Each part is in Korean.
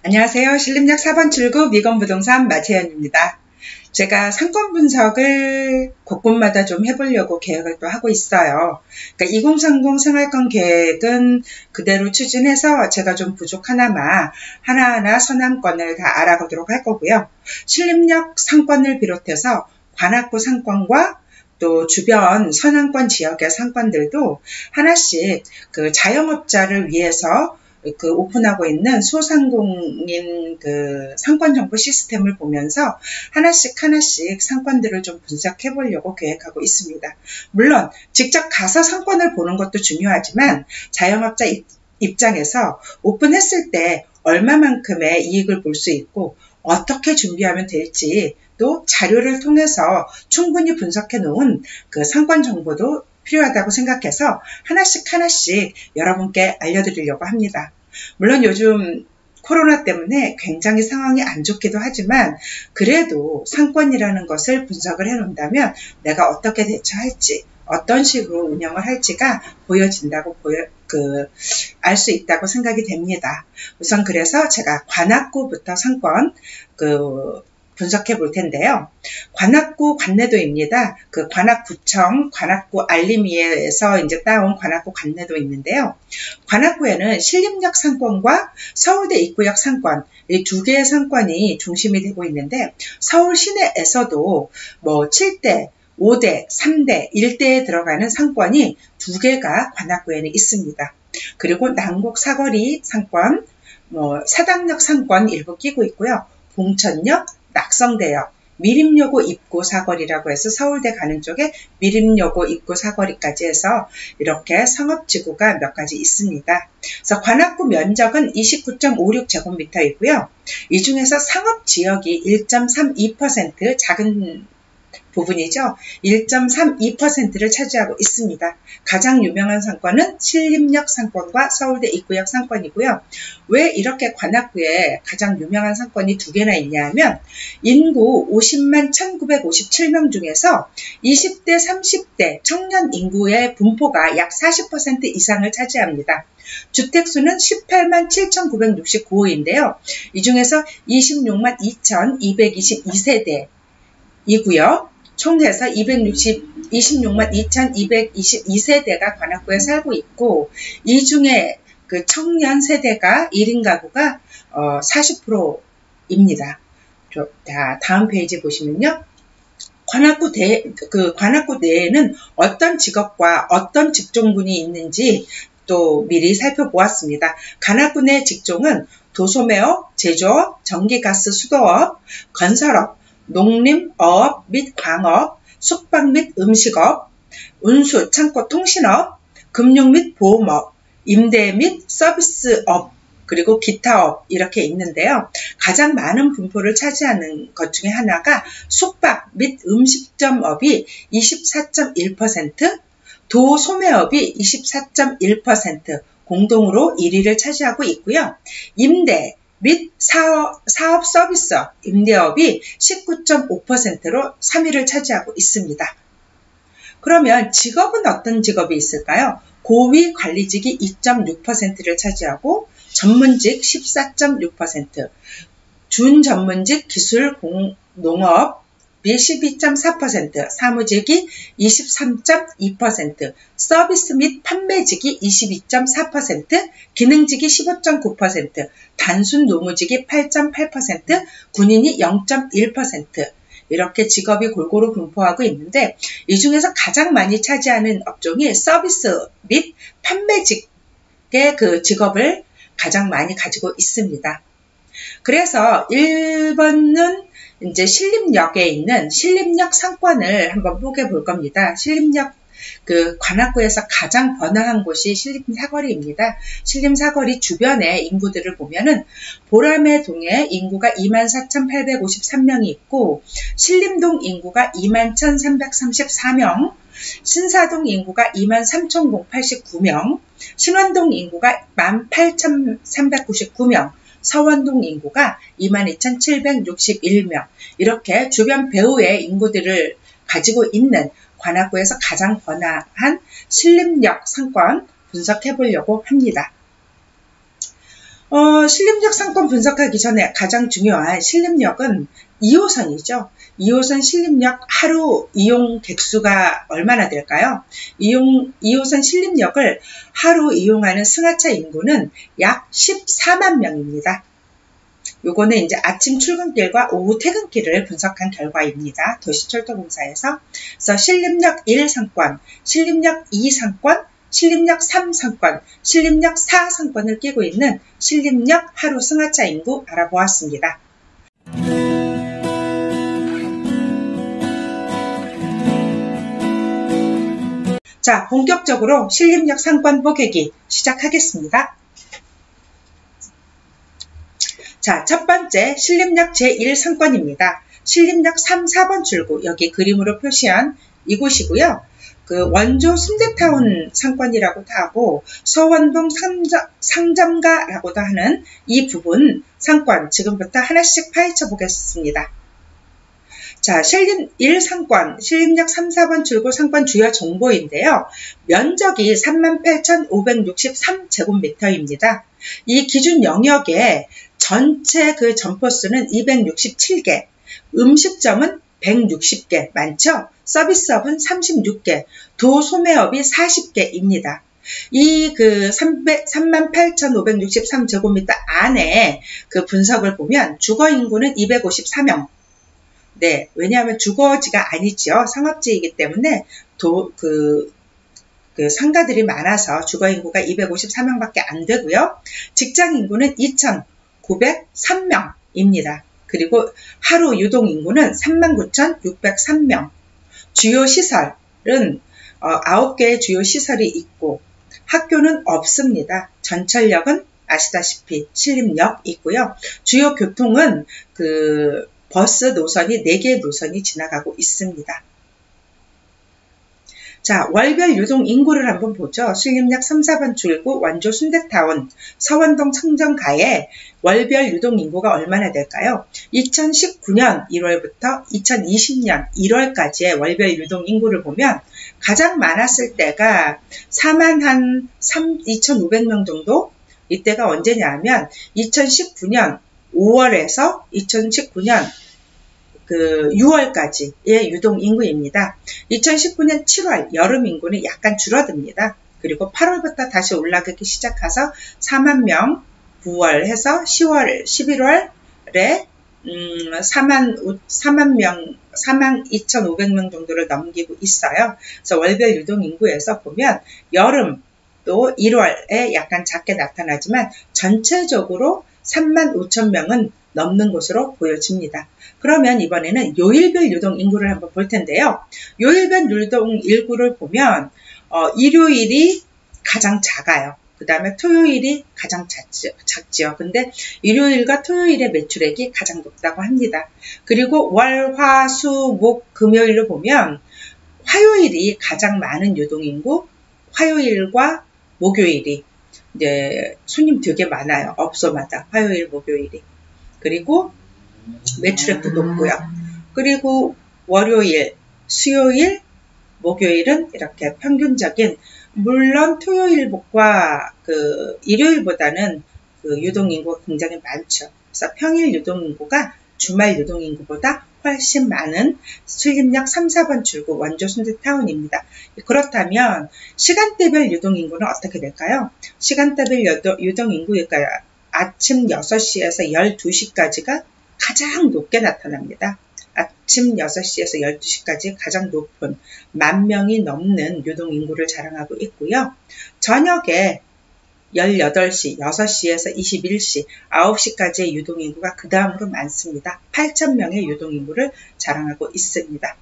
안녕하세요. 신림역 4번 출구 미건부동산 마채연입니다. 제가 상권 분석을 곳곳마다 좀 해보려고 계획을 또 하고 있어요. 그러니까 2030 생활권 계획은 그대로 추진해서 제가 좀 부족하나마 하나하나 선안권을 다 알아보도록 할 거고요. 신림역 상권을 비롯해서 관악구 상권과 또 주변 선안권 지역의 상권들도 하나씩 그 자영업자를 위해서 오픈하고 있는 소상공인 상권 정보 시스템을 보면서 하나씩 상권들을 좀 분석해 보려고 계획하고 있습니다. 물론 직접 가서 상권을 보는 것도 중요하지만 자영업자 입장에서 오픈했을 때 얼마만큼의 이익을 볼 수 있고 어떻게 준비하면 될지 또 자료를 통해서 충분히 분석해 놓은 그 상권 정보도 필요하다고 생각해서 하나씩 여러분께 알려드리려고 합니다. 물론 요즘 코로나 때문에 굉장히 상황이 안 좋기도 하지만 그래도 상권이라는 것을 분석을 해놓는다면 내가 어떻게 대처할지 어떤 식으로 운영을 할지가 보여진다고 알 수 있다고 생각이 됩니다. 우선 그래서 제가 관악구부터 상권 분석해 볼 텐데요. 관악구 관내도입니다. 그 관악구청, 관악구 알림이에서 이제 따온 관악구 관내도 있는데요. 관악구에는 신림역 상권과 서울대 입구역 상권, 이 두 개의 상권이 중심이 되고 있는데 서울 시내에서도 뭐 7대, 5대, 3대, 1대에 들어가는 상권이 두 개가 관악구에는 있습니다. 그리고 난곡 사거리 상권, 사당역 상권 일부 끼고 있고요. 봉천역, 낙성대역, 미림여고 입구 사거리라고 해서 서울대 가는 쪽에 미림여고 입구 사거리까지 해서 이렇게 상업지구가 몇 가지 있습니다. 그래서 관악구 면적은 29.56제곱미터이고요. 이 중에서 상업지역이 1.32% 작은 부분이죠. 1.32%를 차지하고 있습니다. 가장 유명한 상권은 신림역 상권과 서울대 입구역 상권이고요. 왜 이렇게 관악구에 가장 유명한 상권이 두 개나 있냐 하면 인구 50만 1957명 중에서 20대 30대 청년 인구의 분포가 약 40% 이상을 차지합니다. 주택수는 18만 7,969호인데요. 이 중에서 26만 2,222세대이고요. 총해서 26만 2,222세대가 관악구에 살고 있고 이 중에 그 청년 세대가 1인 가구가 40%입니다. 자, 다음 페이지 보시면요. 관악구 내에는 어떤 직업과 어떤 직종군이 있는지 또 미리 살펴보았습니다. 관악구 내 직종은 도소매업, 제조업, 전기가스 수도업, 건설업, 농림어업 및 광업, 숙박 및 음식업, 운수, 창고, 통신업, 금융 및 보험업, 임대 및 서비스업, 그리고 기타업 이렇게 있는데요. 가장 많은 분포를 차지하는 것 중에 하나가 숙박 및 음식점업이 24.1%, 도소매업이 24.1% 공동으로 1위를 차지하고 있고요. 임대 및 사업 서비스업, 임대업이 19.5%로 3위를 차지하고 있습니다. 그러면 직업은 어떤 직업이 있을까요? 고위 관리직이 2.6%를 차지하고 전문직 14.6%, 준전문직 기술 농업 비 12.4%, 사무직이 23.2%, 서비스 및 판매직이 22.4%, 기능직이 15.9%, 단순 노무직이 8.8%, 군인이 0.1%, 이렇게 직업이 골고루 분포하고 있는데 이 중에서 가장 많이 차지하는 업종이 서비스 및 판매직의 그 직업을 가장 많이 가지고 있습니다. 그래서 1번은 이제 신림역에 있는 신림역 상권을 한번 볼 겁니다. 신림역 관악구에서 가장 번화한 곳이 신림사거리입니다. 신림사거리 주변의 인구들을 보면은 보라매동에 인구가 24,853명이 있고 신림동 인구가 21,334명, 신사동 인구가 23,089명, 신원동 인구가 18,399명, 서원동 인구가 22,761명, 이렇게 주변 배후의 인구들을 가지고 있는 관악구에서 가장 번화한 신림역 상권 분석해 보려고 합니다. 신림역 상권 분석하기 전에 가장 중요한 신림역은 2호선이죠. 2호선 신림역 하루 이용 객수가 얼마나 될까요? 2호선 신림역을 하루 이용하는 승하차 인구는 약 14만 명입니다. 요거는 이제 아침 출근길과 오후 퇴근길을 분석한 결과입니다. 도시철도공사에서. 그래서 신림역 1상권, 신림역 2상권, 신림역 3상권, 신림역 4상권을 끼고 있는 신림역 하루 승하차 인구 알아보았습니다. 자, 본격적으로 신림역 상권 뽀개기 시작하겠습니다. 자, 첫 번째 신림역 제1상권입니다. 신림역 3, 4번 출구, 여기 그림으로 표시한 이곳이고요. 그 원조 순대타운 상권이라고도 하고 서원동 상점가라고도 하는 이 부분 상권 지금부터 하나씩 파헤쳐 보겠습니다. 자, 신림 1상권, 신림역 3, 4번 출구 상권 주요 정보인데요. 면적이 38,563제곱미터입니다. 이 기준 영역에 전체 그 점포수는 267개, 음식점은 160개, 많죠? 서비스업은 36개, 도소매업이 40개입니다. 이 그 38,563제곱미터 안에 그 분석을 보면 주거 인구는 254명. 네, 왜냐하면 주거지가 아니죠. 상업지이기 때문에 그 상가들이 많아서 주거 인구가 254명밖에 안 되고요. 직장 인구는 2,903명입니다. 그리고 하루 유동 인구는 39,603명. 주요 시설은 9개의 주요 시설이 있고 학교는 없습니다. 전철역은 아시다시피 신림역 있고요. 주요 교통은 그 버스 노선이 4개의 노선이 지나가고 있습니다. 자, 월별 유동 인구를 한번 보죠. 신림역 3, 4번 출구, 원조 순대타운, 서원동 청정가에 월별 유동 인구가 얼마나 될까요? 2019년 1월부터 2020년 1월까지의 월별 유동 인구를 보면 가장 많았을 때가 42,500명 정도? 이때가 언제냐 하면 2019년 5월에서 2019년 그 6월까지의 유동 인구입니다. 2019년 7월 여름 인구는 약간 줄어듭니다. 그리고 8월부터 다시 올라가기 시작해서 4만 명 9월 해서 10월, 11월에 42,500명 정도를 넘기고 있어요. 그래서 월별 유동 인구에서 보면 여름 또 1월에 약간 작게 나타나지만 전체적으로 35,000명은 넘는 것으로 보여집니다. 그러면 이번에는 요일별 유동 인구를 한번 볼 텐데요. 요일별 유동 인구를 보면 일요일이 가장 작아요. 그 다음에 토요일이 가장 작지요. 근데 일요일과 토요일의 매출액이 가장 높다고 합니다. 그리고 월, 화, 수, 목, 금요일로 보면 화요일이 가장 많은 유동 인구, 화요일과 목요일이 이제 손님 되게 많아요. 업소마다 화요일, 목요일이. 그리고 매출액도 높고요. 그리고 월요일, 수요일, 목요일은 이렇게 평균적인, 물론 토요일과 그 일요일보다는 그 유동인구가 굉장히 많죠. 그래서 평일 유동인구가 주말 유동인구보다 훨씬 많은 신림역 3, 4번 출구 원조 순대타운입니다. 그렇다면 시간대별 유동인구는 어떻게 될까요? 시간대별 유동인구일까요? 아침 6시에서 12시까지가 가장 높게 나타납니다. 아침 6시에서 12시까지 가장 높은 10,000명이 넘는 유동인구를 자랑하고 있고요. 저녁에 18시, 6시에서 21시, 9시까지의 유동인구가 그 다음으로 많습니다. 8,000명의 유동인구를 자랑하고 있습니다.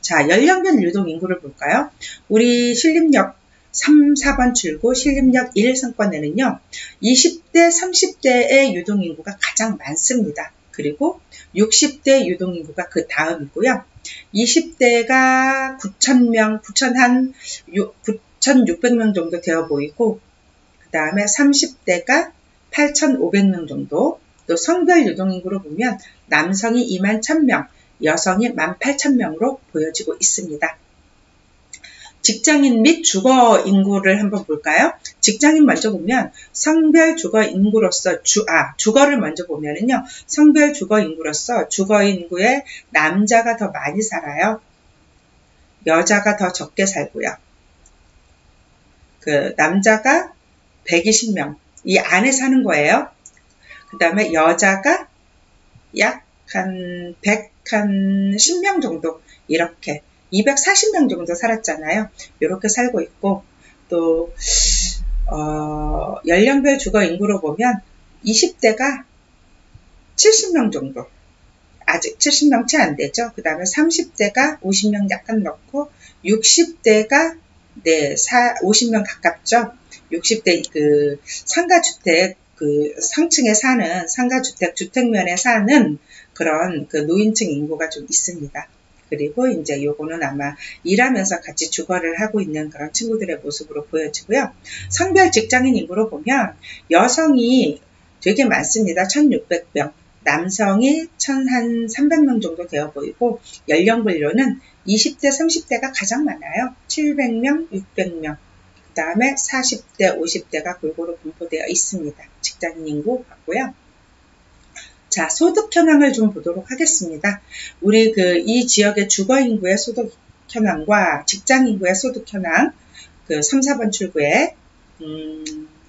자, 연령별 유동인구를 볼까요? 우리 신림역 3, 4번 출구 신림역 1상권에는요. 20대, 30대의 유동인구가 가장 많습니다. 그리고 60대 유동인구가 그 다음이고요. 20대가 9,600명 정도 되어 보이고 그 다음에 30대가 8,500명 정도, 또 성별 유동인구로 보면 남성이 21,000명, 여성이 18,000명으로 보여지고 있습니다. 직장인 및 주거 인구를 한번 볼까요? 직장인 먼저 보면 성별 주거 인구로서 주거를 먼저 보면은요. 성별 주거 인구로서 주거 인구에 남자가 더 많이 살아요. 여자가 더 적게 살고요. 그 남자가 120명 이 안에 사는 거예요. 그 다음에 여자가 약 한 110명 정도 이렇게 240명 정도 살았잖아요. 이렇게 살고 있고 또 연령별 주거 인구로 보면 20대가 70명 정도 아직 70명 채 안 되죠. 그 다음에 30대가 50명 약간 넘고 60대가 50명 가깝죠. 60대 그 상가주택 그 상층에 사는 상가주택 주택면에 사는 그런 그 노인층 인구가 좀 있습니다. 그리고 이제 요거는 아마 일하면서 같이 주거를 하고 있는 그런 친구들의 모습으로 보여지고요. 성별 직장인 인구로 보면 여성이 되게 많습니다. 1600명, 남성이 1300명 정도 되어 보이고 연령별로는 20대, 30대가 가장 많아요. 700명, 600명. 그 다음에 40대, 50대가 골고루 분포되어 있습니다. 직장인 인구 같고요. 자, 소득 현황을 좀 보도록 하겠습니다. 우리 이 지역의 주거 인구의 소득 현황과 직장 인구의 소득 현황, 3, 4번 출구에,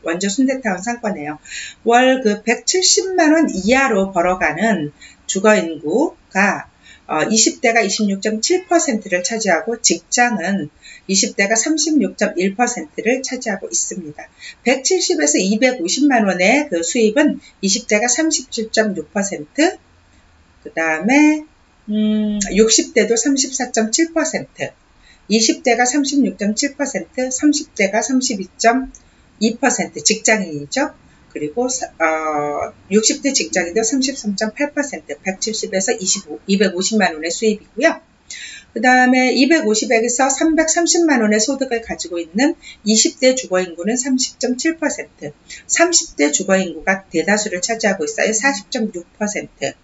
원주 순대타운 상권이에요. 월 170만원 이하로 벌어가는 주거 인구가 20대가 26.7%를 차지하고 직장은 20대가 36.1%를 차지하고 있습니다. 170에서 250만원의 그 수입은 20대가 37.6%, 그 다음에 60대도 34.7%, 20대가 36.7%, 30대가 32.2% 직장인이죠. 그리고 60대 직장인도 33.8%, 170에서 250만 원의 수입이고요. 그 다음에 250에서 330만 원의 소득을 가지고 있는 20대 주거인구는 30.7%, 30대 주거인구가 대다수를 차지하고 있어요. 40.6%.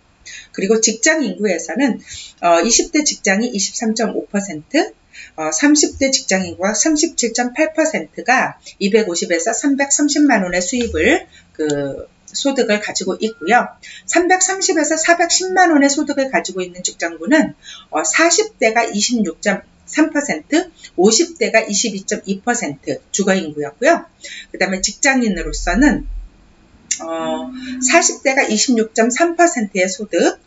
그리고 직장 인구에서는 20대 직장이 23.5%, 30대 직장 인구가 37.8%가 250에서 330만 원의 수입을 소득을 가지고 있고요. 330에서 410만 원의 소득을 가지고 있는 직장군은 40대가 26.3%, 50대가 22.2% 주거인구였고요. 그 다음에 직장인으로서는 40대가 26.3%의 소득,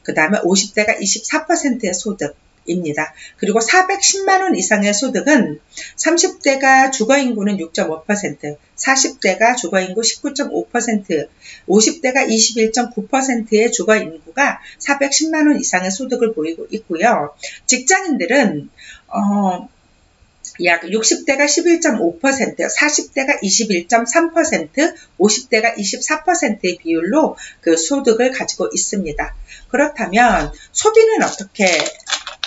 그 다음에 50대가 24%의 소득입니다. 그리고 410만원 이상의 소득은 30대가 주거인구는 6.5%, 40대가 주거인구 19.5%, 50대가 21.9%의 주거인구가 410만원 이상의 소득을 보이고 있고요. 직장인들은 약 60대가 11.5%, 40대가 21.3%, 50대가 24%의 비율로 소득을 가지고 있습니다. 그렇다면 소비는 어떻게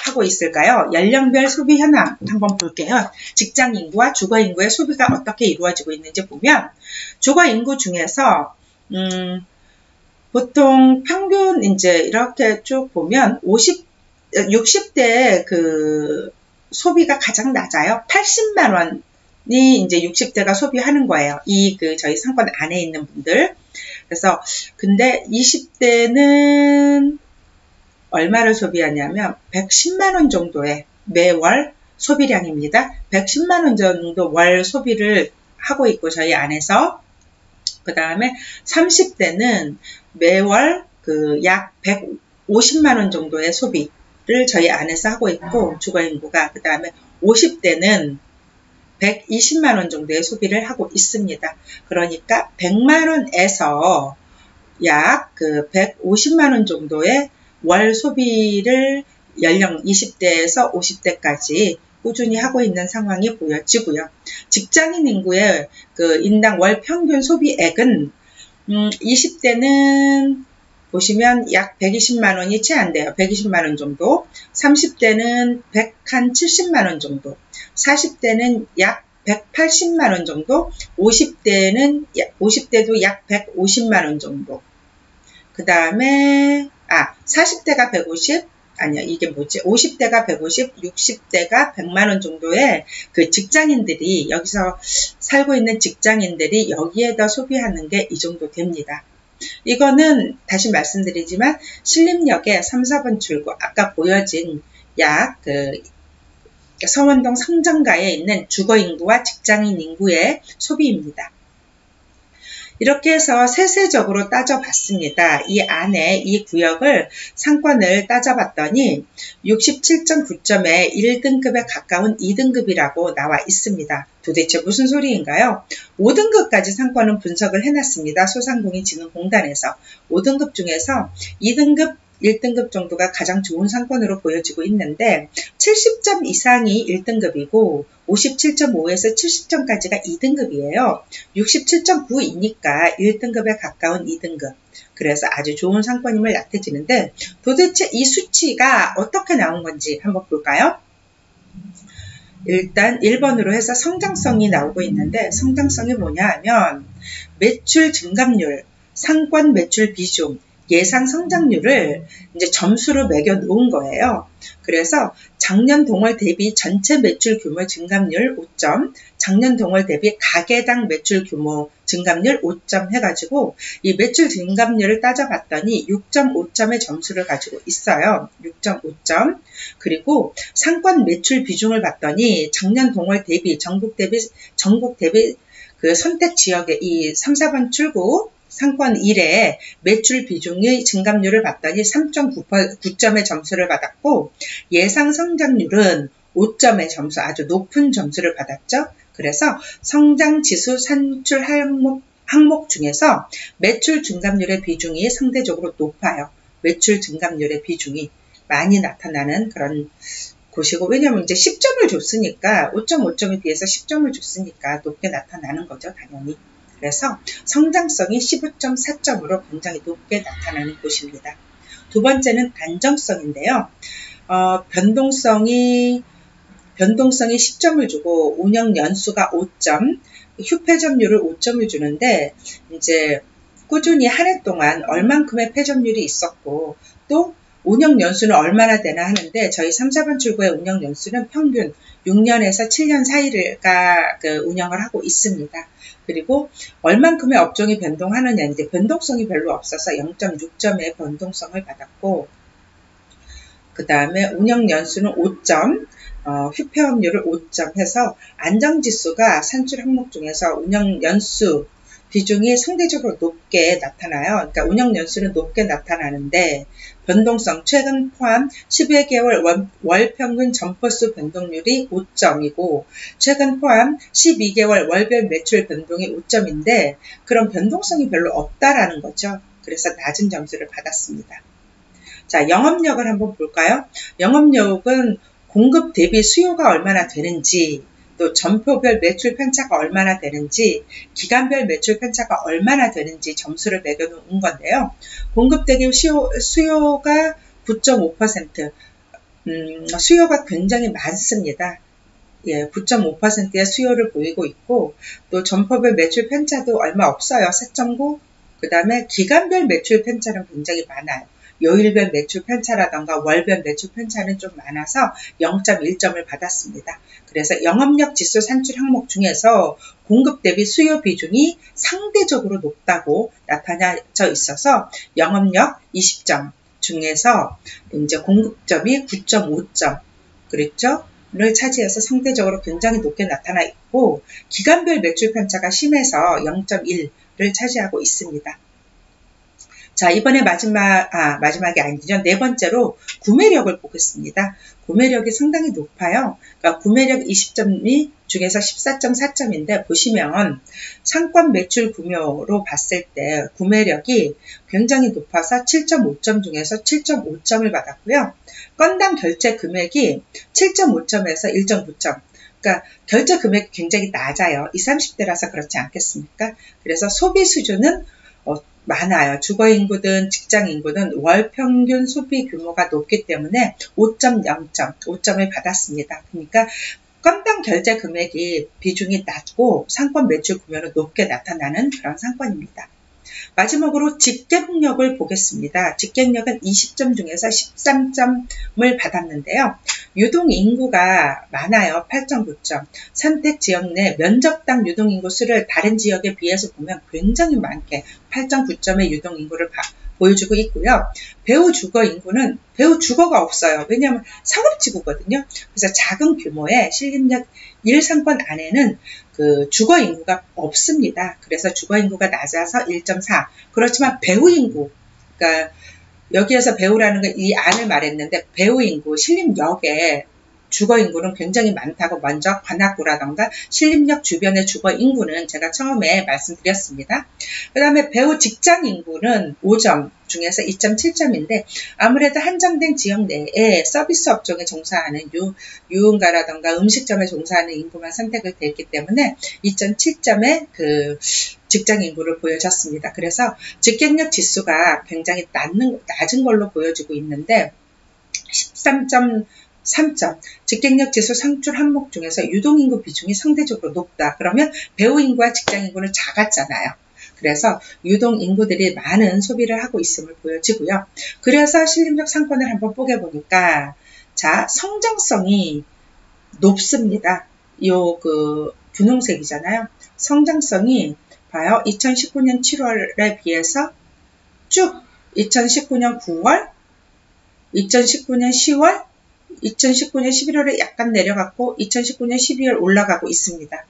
하고 있을까요? 연령별 소비 현황 한번 볼게요. 직장 인구와 주거 인구의 소비가 어떻게 이루어지고 있는지 보면 주거 인구 중에서 보통 평균 이제 이렇게 쭉 보면 60대 소비가 가장 낮아요. 80만 원이 이제 60대가 소비하는 거예요. 저희 상권 안에 있는 분들. 그래서 근데 20대는 얼마를 소비하냐면 110만 원 정도의 매월 소비량입니다. 110만 원 정도 월 소비를 하고 있고 저희 안에서 그 다음에 30대는 매월 약 150만 원 정도의 소비를 저희 안에서 하고 있고 주거인구가 그 다음에 50대는 120만 원 정도의 소비를 하고 있습니다. 그러니까 100만 원에서 약 150만 원 정도의 월 소비를 연령 20대에서 50대까지 꾸준히 하고 있는 상황이 보여지고요. 직장인 인구의 인당 월 평균 소비액은 20대는 보시면 약 120만 원이 채 안 돼요. 120만 원 정도. 30대는 170만 원 정도. 40대는 약 180만 원 정도. 50대도 약 150만 원 정도. 그 다음에 40대가 150, 아니야, 이게 뭐지? 50대가 150, 60대가 100만 원 정도의 그 직장인들이, 여기서 살고 있는 직장인들이 여기에다 소비하는 게 이 정도 됩니다. 이거는 다시 말씀드리지만 신림역의 3, 4번 출구, 아까 보여진 약 서원동 성정가에 있는 주거인구와 직장인 인구의 소비입니다. 이렇게 해서 세세적으로 따져봤습니다. 이 안에 이 구역을 상권을 따져봤더니 67.9점에 1등급에 가까운 2등급이라고 나와 있습니다. 도대체 무슨 소리인가요? 5등급까지 상권은 분석을 해놨습니다. 소상공인진흥공단에서 5등급 중에서 2등급 1등급 정도가 가장 좋은 상권으로 보여지고 있는데 70점 이상이 1등급이고 57.5에서 70점까지가 2등급이에요. 67.9이니까 1등급에 가까운 2등급. 그래서 아주 좋은 상권임을 나타지는데 도대체 이 수치가 어떻게 나온 건지 한번 볼까요? 일단 1번으로 해서 성장성이 나오고 있는데 성장성이 뭐냐 하면 매출 증감률, 상권 매출 비중, 예상 성장률을 이제 점수로 매겨 놓은 거예요. 그래서 작년 동월 대비 전체 매출 규모 증감률 5점, 작년 동월 대비 가게당 매출 규모 증감률 5점 해가지고 이 매출 증감률을 따져봤더니 6.5점의 점수를 가지고 있어요. 6.5점. 그리고 상권 매출 비중을 봤더니 작년 동월 대비 전국 대비 그 선택 지역의 이 3, 4번 출구 상권 1의 매출 비중의 증감률을 봤더니 3.9점의 점수를 받았고 예상 성장률은 5점의 점수, 아주 높은 점수를 받았죠. 그래서 성장지수 산출 항목 중에서 매출 증감률의 비중이 상대적으로 높아요. 매출 증감률의 비중이 많이 나타나는 그런 곳이고, 왜냐하면 이제 10점을 줬으니까 5.5점에 비해서 10점을 줬으니까 높게 나타나는 거죠, 당연히. 그래서 성장성이 15.4점으로 굉장히 높게 나타나는 곳입니다. 두 번째는 안정성인데요. 변동성이 10점을 주고 운영 연수가 5점, 휴폐점률을 5점을 주는데 이제 꾸준히 한 해 동안 얼만큼의 폐점률이 있었고 또 운영 연수는 얼마나 되나 하는데 저희 3, 4번 출구의 운영 연수는 평균 6년에서 7년 사이가 운영을 하고 있습니다. 그리고 얼만큼의 업종이 변동하느냐, 이제 변동성이 별로 없어서 0.6점의 변동성을 받았고, 그 다음에 운영 연수는 5점, 휴폐업률을 5점 해서 안정지수가 산출 항목 중에서 운영 연수 비중이 상대적으로 높게 나타나요. 그러니까 운영 연수는 높게 나타나는데 변동성 최근 포함 12개월 월 평균 점포수 변동률이 5점이고 최근 포함 12개월 월별 매출 변동이 5점인데 그런 변동성이 별로 없다라는 거죠. 그래서 낮은 점수를 받았습니다. 자, 영업력을 한번 볼까요? 영업력은 공급 대비 수요가 얼마나 되는지, 또 점포별 매출 편차가 얼마나 되는지, 기간별 매출 편차가 얼마나 되는지 점수를 매겨놓은 건데요. 공급 대비 수요가 9.5%, 수요가 굉장히 많습니다. 예, 9.5%의 수요를 보이고 있고, 또 점포별 매출 편차도 얼마 없어요. 4.9. 그 다음에 기간별 매출 편차는 굉장히 많아요. 요일별 매출 편차라던가 월별 매출 편차는 좀 많아서 0.1점을 받았습니다. 그래서 영업력 지수 산출 항목 중에서 공급 대비 수요 비중이 상대적으로 높다고 나타나져 있어서 영업력 20점 중에서 이제 공급점이 9.5점 그랬죠? 를 차지해서 상대적으로 굉장히 높게 나타나 있고 기간별 매출 편차가 심해서 0.1를 차지하고 있습니다. 자, 이번에 마지막이 아니죠. 네 번째로 구매력을 보겠습니다. 구매력이 상당히 높아요. 그러니까 구매력 20점 중에서 14.4점인데 보시면 상권 매출 규모로 봤을 때 구매력이 굉장히 높아서 7.5점 중에서 7.5점을 받았고요. 건당 결제 금액이 7.5점에서 1.9점. 그러니까 결제 금액이 굉장히 낮아요. 20, 30대라서 그렇지 않겠습니까? 그래서 소비 수준은 많아요. 주거인구든 직장인구든 월 평균 소비 규모가 높기 때문에 5.0점 받았습니다. 그러니까 건당 결제 금액이 비중이 낮고 상권 매출 규모는 높게 나타나는 그런 상권입니다. 마지막으로 직객력을 보겠습니다. 직객력은 20점 중에서 13점을 받았는데요. 유동인구가 많아요. 8.9점. 선택 지역 내 면적당 유동인구 수를 다른 지역에 비해서 보면 굉장히 많게 8.9점의 유동인구를 보여주고 있고요. 배후 주거 인구는 배후 주거가 없어요. 왜냐하면 상업지구거든요. 그래서 작은 규모의 신림역 1상권 안에는 그 주거 인구가 없습니다. 그래서 주거 인구가 낮아서 1.4. 그렇지만 배후 인구, 그러니까 여기에서 배후라는 건 이 안을 말했는데 배후 인구, 신림역에 주거 인구는 굉장히 많다고 먼저 관악구라던가 신림역 주변의 주거 인구는 제가 처음에 말씀드렸습니다. 그 다음에 배후 직장 인구는 5점 중에서 2.7점인데 아무래도 한정된 지역 내에 서비스 업종에 종사하는 유흥가라던가 음식점에 종사하는 인구만 선택을 됐기 때문에 2.7점의 그 직장 인구를 보여줬습니다. 그래서 직객력 지수가 굉장히 낮은 걸로 보여지고 있는데 13.3점, 직객력 지수 상출 항목 중에서 유동인구 비중이 상대적으로 높다. 그러면 배후인구와 직장인구는 작았잖아요. 그래서 유동인구들이 많은 소비를 하고 있음을 보여지고요. 그래서 신림역 상권을 한번 뽀개보니까 자, 성장성이 높습니다. 요 분홍색이잖아요. 성장성이 봐요. 2019년 7월에 비해서 쭉 2019년 9월, 2019년 10월, 2019년 11월에 약간 내려갔고 2019년 12월 올라가고 있습니다.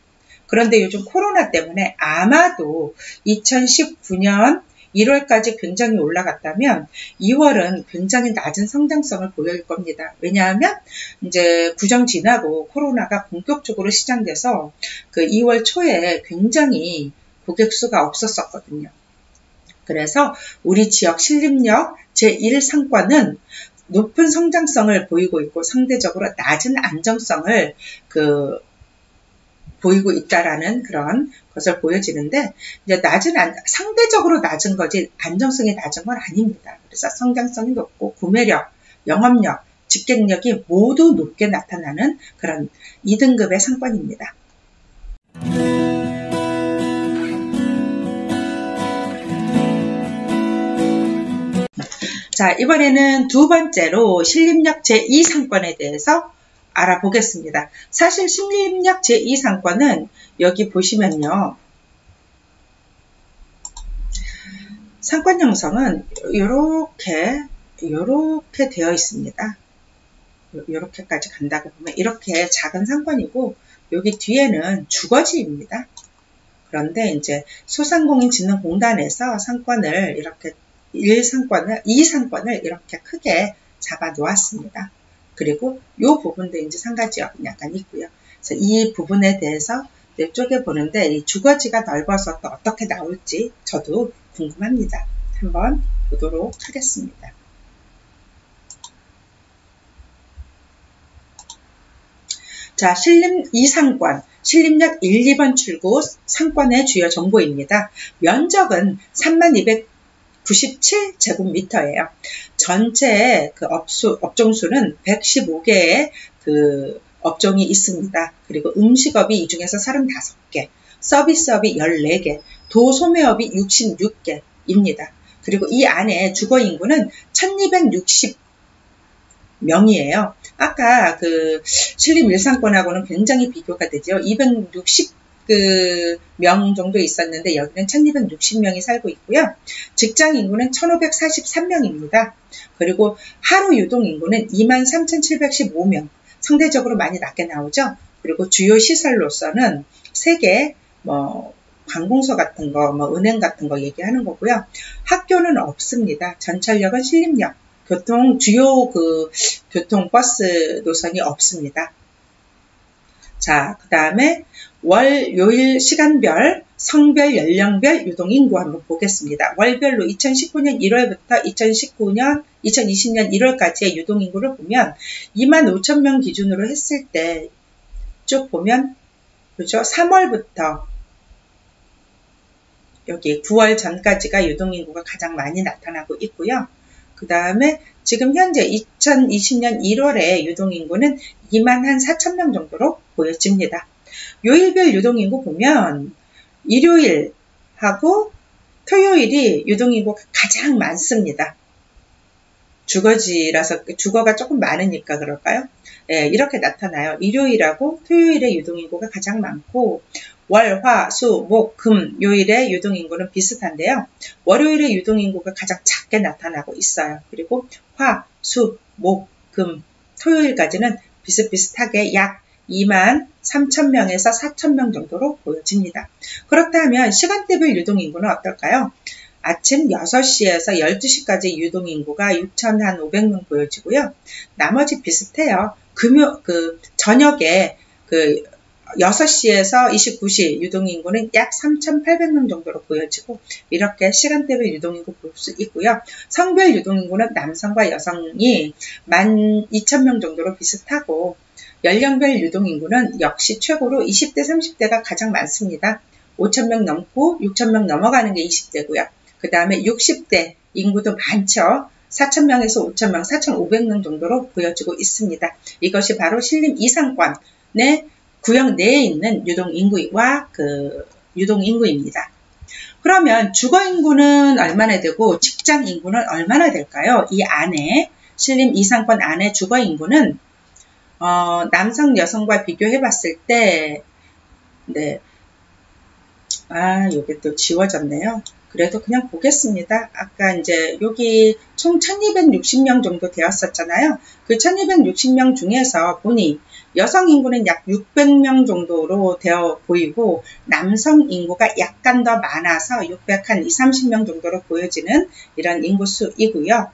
그런데 요즘 코로나 때문에 아마도 2019년 1월까지 굉장히 올라갔다면 2월은 굉장히 낮은 성장성을 보일 겁니다. 왜냐하면 이제 구정 지나고 코로나가 본격적으로 시작돼서 그 2월 초에 굉장히 고객 수가 없었거든요. 그래서 우리 지역 신림역 제1상권은 높은 성장성을 보이고 있고 상대적으로 낮은 안정성을 보이고 있다라는 그런 것을 보여지는데 이제 상대적으로 낮은 거지 안정성이 낮은 건 아닙니다. 그래서 성장성이 높고 구매력, 영업력, 직객력이 모두 높게 나타나는 그런 2등급의 상권입니다. 자, 이번에는 두 번째로 신림역 제2상권에 대해서 알아보겠습니다. 사실 신림역 제2상권은 여기 보시면요. 상권 형성은 이렇게 되어 있습니다. 이렇게까지 간다고 보면 이렇게 작은 상권이고 여기 뒤에는 주거지입니다. 그런데 이제 소상공인진흥공단에서 상권을 이렇게 2상권을 이렇게 크게 잡아 놓았습니다. 그리고 이 부분도 이제 상가지역이 약간 있고요. 그래서 이 부분에 대해서 이쪽에 보는데 이 주거지가 넓어서 또 어떻게 나올지 저도 궁금합니다. 한번 보도록 하겠습니다. 자, 신림 2상권, 신림역 1, 2번 출구 상권의 주요 정보입니다. 면적은 3297제곱미터예요. 전체 그 업종수는 115개의 그 업종이 있습니다. 그리고 음식업이 이 중에서 35개, 서비스업이 14개, 도소매업이 66개입니다. 그리고 이 안에 주거인구는 1260명이에요. 아까 그 신림 1상권하고는 굉장히 비교가 되죠. 260명 정도 있었는데 여기는 1260명이 살고 있고요. 직장 인구는 1543명입니다. 그리고 하루 유동 인구는 23,715명. 상대적으로 많이 낮게 나오죠. 그리고 주요 시설로서는 3개, 관공서 같은 거, 은행 같은 거 얘기하는 거고요. 학교는 없습니다. 전철역은 신림역, 주요 교통버스 노선이 없습니다. 자, 그 다음에 월, 요일, 시간별, 성별, 연령별 유동인구 한번 보겠습니다. 월별로 2019년 1월부터 2020년 1월까지의 유동인구를 보면 25,000명 기준으로 했을 때 쭉 보면 그죠? 3월부터 여기 9월 전까지가 유동인구가 가장 많이 나타나고 있고요. 그 다음에 지금 현재 2020년 1월에 유동인구는 24,000명 정도로 보여집니다. 요일별 유동인구 보면 일요일하고 토요일이 유동인구가 가장 많습니다. 주거지라서 주거가 조금 많으니까 그럴까요? 예, 이렇게 나타나요. 일요일하고 토요일에 유동인구가 가장 많고 월, 화, 수, 목, 금, 요일에 유동인구는 비슷한데요. 월요일에 유동인구가 가장 작게 나타나고 있어요. 그리고 화, 수, 목, 금, 토요일까지는 비슷비슷하게 약 23,000명에서 4,000명 정도로 보여집니다. 그렇다면 시간대별 유동인구는 어떨까요? 아침 6시에서 12시까지 유동인구가 6,500명 보여지고요. 나머지 비슷해요. 저녁에 6시에서 29시 유동인구는 약 3,800명 정도로 보여지고 이렇게 시간대별 유동인구 볼 수 있고요. 성별 유동인구는 남성과 여성이 12,000명 정도로 비슷하고 연령별 유동인구는 역시 최고로 20대, 30대가 가장 많습니다. 5,000명 넘고 6,000명 넘어가는 게 20대고요. 그 다음에 60대 인구도 많죠. 4,000명에서 5,000명, 4,500명 정도로 보여지고 있습니다. 이것이 바로 신림 이상권의 구역 내에 있는 유동인구와 유동인구입니다. 그러면 주거인구는 얼마나 되고 직장인구는 얼마나 될까요? 이 안에 신림 이상권 안에 주거인구는 남성, 여성과 비교해 봤을 때 네. 요게 또 지워졌네요. 그래도 그냥 보겠습니다. 아까 이제 여기 총 1260명 정도 되었었잖아요. 그 1260명 중에서 보니 여성 인구는 약 600명 정도로 되어 보이고 남성 인구가 약간 더 많아서 630명 정도로 보여지는 이런 인구수이고요.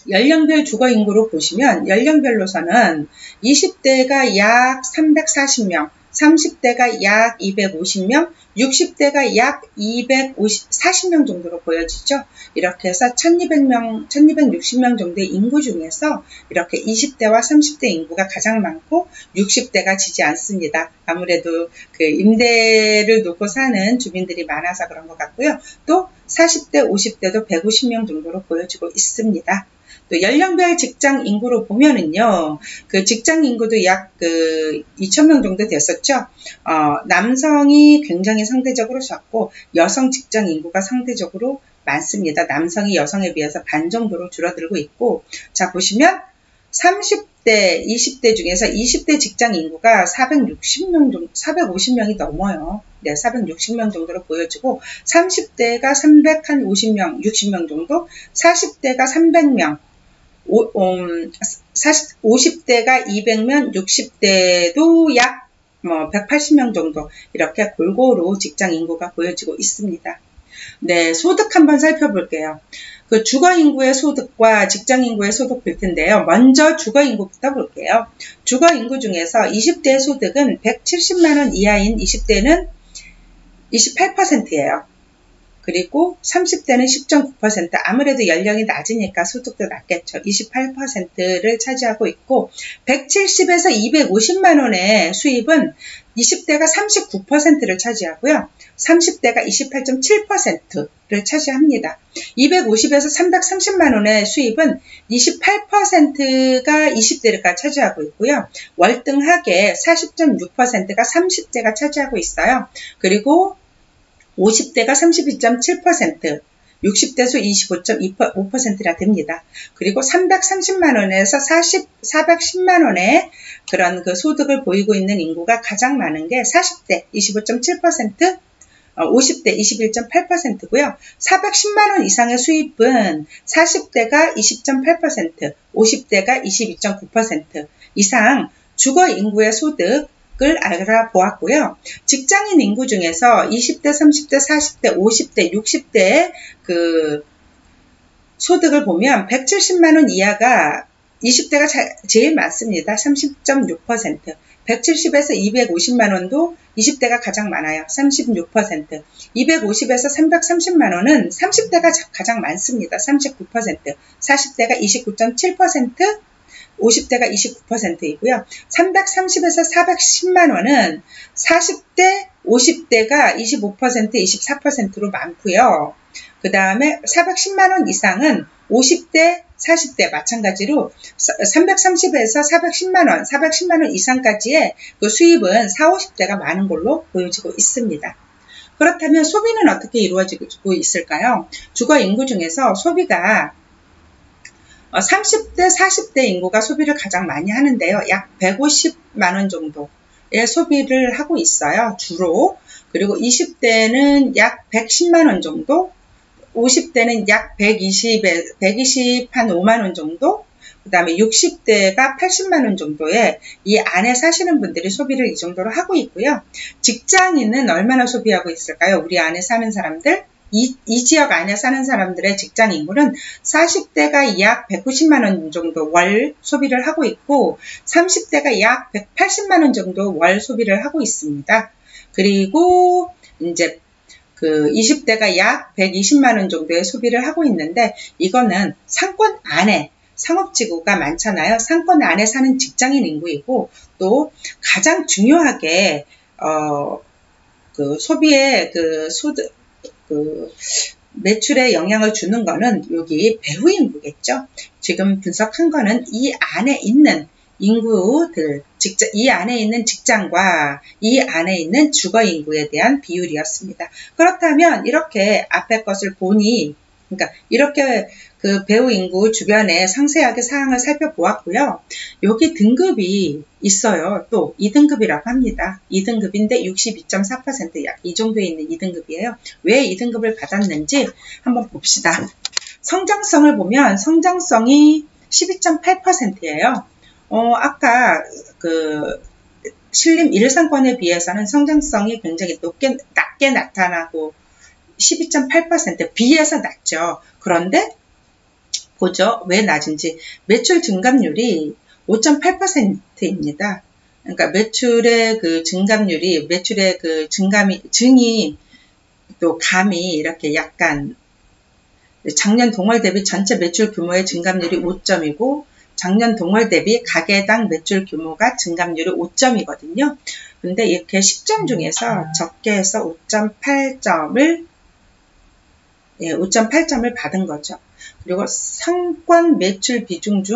연령별 주거 인구로 보시면 연령별로서는 20대가 약 340명, 30대가 약 250명, 60대가 약 240명 정도로 보여지죠. 이렇게 해서 1260명 정도의 인구 중에서 이렇게 20대와 30대 인구가 가장 많고 60대가 지지 않습니다. 아무래도 임대를 놓고 사는 주민들이 많아서 그런 것 같고요. 또 40대, 50대도 150명 정도로 보여지고 있습니다. 또 연령별 직장 인구로 보면은요, 직장 인구도 약 2,000명 정도 됐었죠. 남성이 굉장히 상대적으로 적고 여성 직장 인구가 상대적으로 많습니다. 남성이 여성에 비해서 반 정도로 줄어들고 있고, 자 보시면 30대, 20대 중에서 20대 직장 인구가 450명이 넘어요. 네, 460명 정도로 보여지고 30대가 350명, 60명 정도, 40대가 300명, 50대가 200명, 60대도 약 180명 정도 이렇게 골고루 직장 인구가 보여지고 있습니다. 네, 소득 한번 살펴볼게요. 주거인구의 소득과 직장인구의 소득 볼 텐데요. 먼저 주거인구부터 볼게요. 주거인구 중에서 20대 소득은 170만원 이하인 20대는 28%예요. 그리고 30대는 10.9%, 아무래도 연령이 낮으니까 소득도 낮겠죠. 28%를 차지하고 있고 170에서 250만원의 수입은 20대가 39%를 차지하고요. 30대가 28.7%를 차지합니다. 250에서 330만원의 수입은 28%가 20대가 차지하고 있고요. 월등하게 40.6%가 30대가 차지하고 있어요. 그리고 50대가 32.7%, 60대수 25.5%나 됩니다. 그리고 330만원에서 410만원의 그런 소득을 보이고 있는 인구가 가장 많은 게 40대 25.7%, 50대 21.8%고요. 410만원 이상의 수입은 40대가 20.8%, 50대가 22.9% 이상 주거 인구의 소득 을 알아보았고요. 직장인 인구 중에서 20대, 30대, 40대, 50대, 60대의 소득을 보면 170만원 이하가 20대가 제일 많습니다. 30.6%. 170에서 250만원도 20대가 가장 많아요. 36%. 250에서 330만원은 30대가 가장 많습니다. 39%. 40대가 29.7%. 50대가 29%이고요. 330에서 410만원은 40대, 50대가 25%, 24%로 많고요. 그 다음에 410만원 이상은 50대, 40대 마찬가지로 330에서 410만원, 410만원 이상까지의 수입은 40, 50대가 많은 걸로 보여지고 있습니다. 그렇다면 소비는 어떻게 이루어지고 있을까요? 주거 인구 중에서 소비가 30대, 40대 인구가 소비를 가장 많이 하는데요. 약 150만 원 정도의 소비를 하고 있어요. 주로. 그리고 20대는 약 110만 원 정도, 50대는 약 120, 한 5만 원 정도, 그 다음에 60대가 80만 원 정도의 이 안에 사시는 분들이 소비를 이 정도로 하고 있고요. 직장인은 얼마나 소비하고 있을까요? 우리 안에 사는 사람들, 이 지역 안에 사는 사람들의 직장 인구는 40대가 약 190만 원 정도 월 소비를 하고 있고 30대가 약 180만 원 정도 월 소비를 하고 있습니다. 그리고 이제 그 20대가 약 120만 원 정도의 소비를 하고 있는데 이거는 상권 안에 상업지구가 많잖아요. 상권 안에 사는 직장인 인구이고 또 가장 중요하게 그 소비의 그 매출에 영향을 주는 거는 여기 배후 인구겠죠. 지금 분석한 거는 이 안에 있는 인구들, 이 안에 있는 직장과 이 안에 있는 주거 인구에 대한 비율이었습니다. 그렇다면 이렇게 앞에 것을 보니, 그러니까 이렇게 그 배후 인구 주변에 상세하게 사항을 살펴보았고요. 여기 등급이 있어요. 또 2등급이라고 합니다. 2등급인데 62.4% 약 이 정도에 있는 2등급이에요. 왜 2등급을 받았는지 한번 봅시다. 성장성을 보면 성장성이 12.8%예요. 아까 그 신림 1상권에 비해서는 성장성이 굉장히 낮게 나타나고 12.8% 비해서 낮죠. 그런데 보죠. 왜 낮은지. 매출 증감률이 5.8%입니다. 그러니까 매출의 그 증감률이, 매출의 그 증이 또 감이 이렇게 약간 작년 동월 대비 전체 매출 규모의 증감률이 5점이고 작년 동월 대비 가게당 매출 규모가 증감률이 5점이거든요. 근데 이렇게 10점 중에서 적게 해서 5.8점을 받은 거죠. 그리고 상권 매출 비중이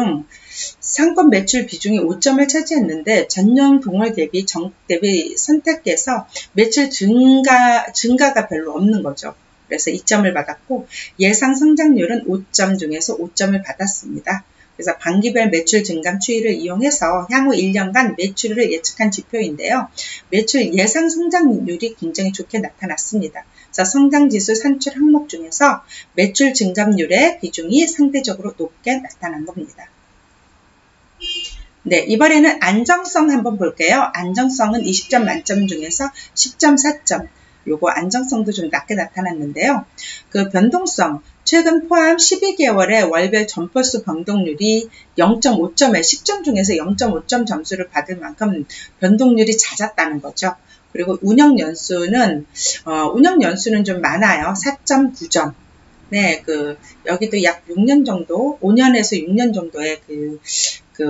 5점을 차지했는데 전년 동월 대비 전국 대비 선택해서 매출 증가가 별로 없는 거죠. 그래서 2점을 받았고 예상 성장률은 5점 중에서 5점을 받았습니다. 그래서 반기별 매출 증감 추이를 이용해서 향후 1년간 매출을 예측한 지표인데요. 매출 예상 성장률이 굉장히 좋게 나타났습니다. 그래서 성장지수 산출 항목 중에서 매출 증감률의 비중이 상대적으로 높게 나타난 겁니다. 네, 이번에는 안정성 한번 볼게요. 안정성은 20점 만점 중에서 10.4점. 요거 안정성도 좀 낮게 나타났는데요. 그 변동성, 최근 포함 12개월의 월별 점포수 변동률이 0.5점에 10점 중에서 0.5점 점수를 받을 만큼 변동률이 잦았다는 거죠. 그리고 운영연수는 좀 많아요. 4.9점. 네, 여기도 약 6년 정도, 5년에서 6년 정도의 그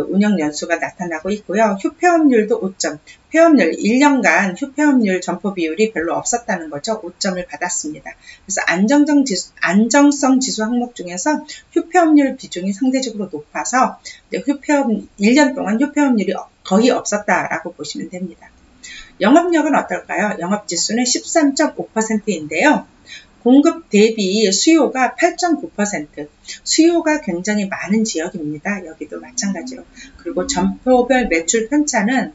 운영 연수가 나타나고 있고요. 휴폐업률도 5점. 폐업률 1년간 휴폐업률 점포 비율이 별로 없었다는 거죠. 5점을 받았습니다. 그래서 안정성 지수 항목 중에서 휴폐업률 비중이 상대적으로 높아서 1년 동안 휴폐업률이 거의 없었다라고 보시면 됩니다. 영업력은 어떨까요? 영업지수는 13.5%인데요. 공급 대비 수요가 8.9%, 수요가 굉장히 많은 지역입니다. 여기도 마찬가지로. 그리고 점포별 매출 편차는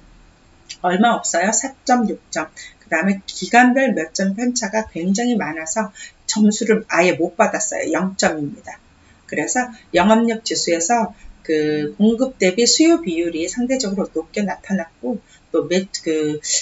얼마 없어요. 4.6점. 그 다음에 기간별 몇 점 편차가 굉장히 많아서 점수를 아예 못 받았어요. 0점입니다. 그래서 영업력 지수에서 그 공급 대비 수요 비율이 상대적으로 높게 나타났고 또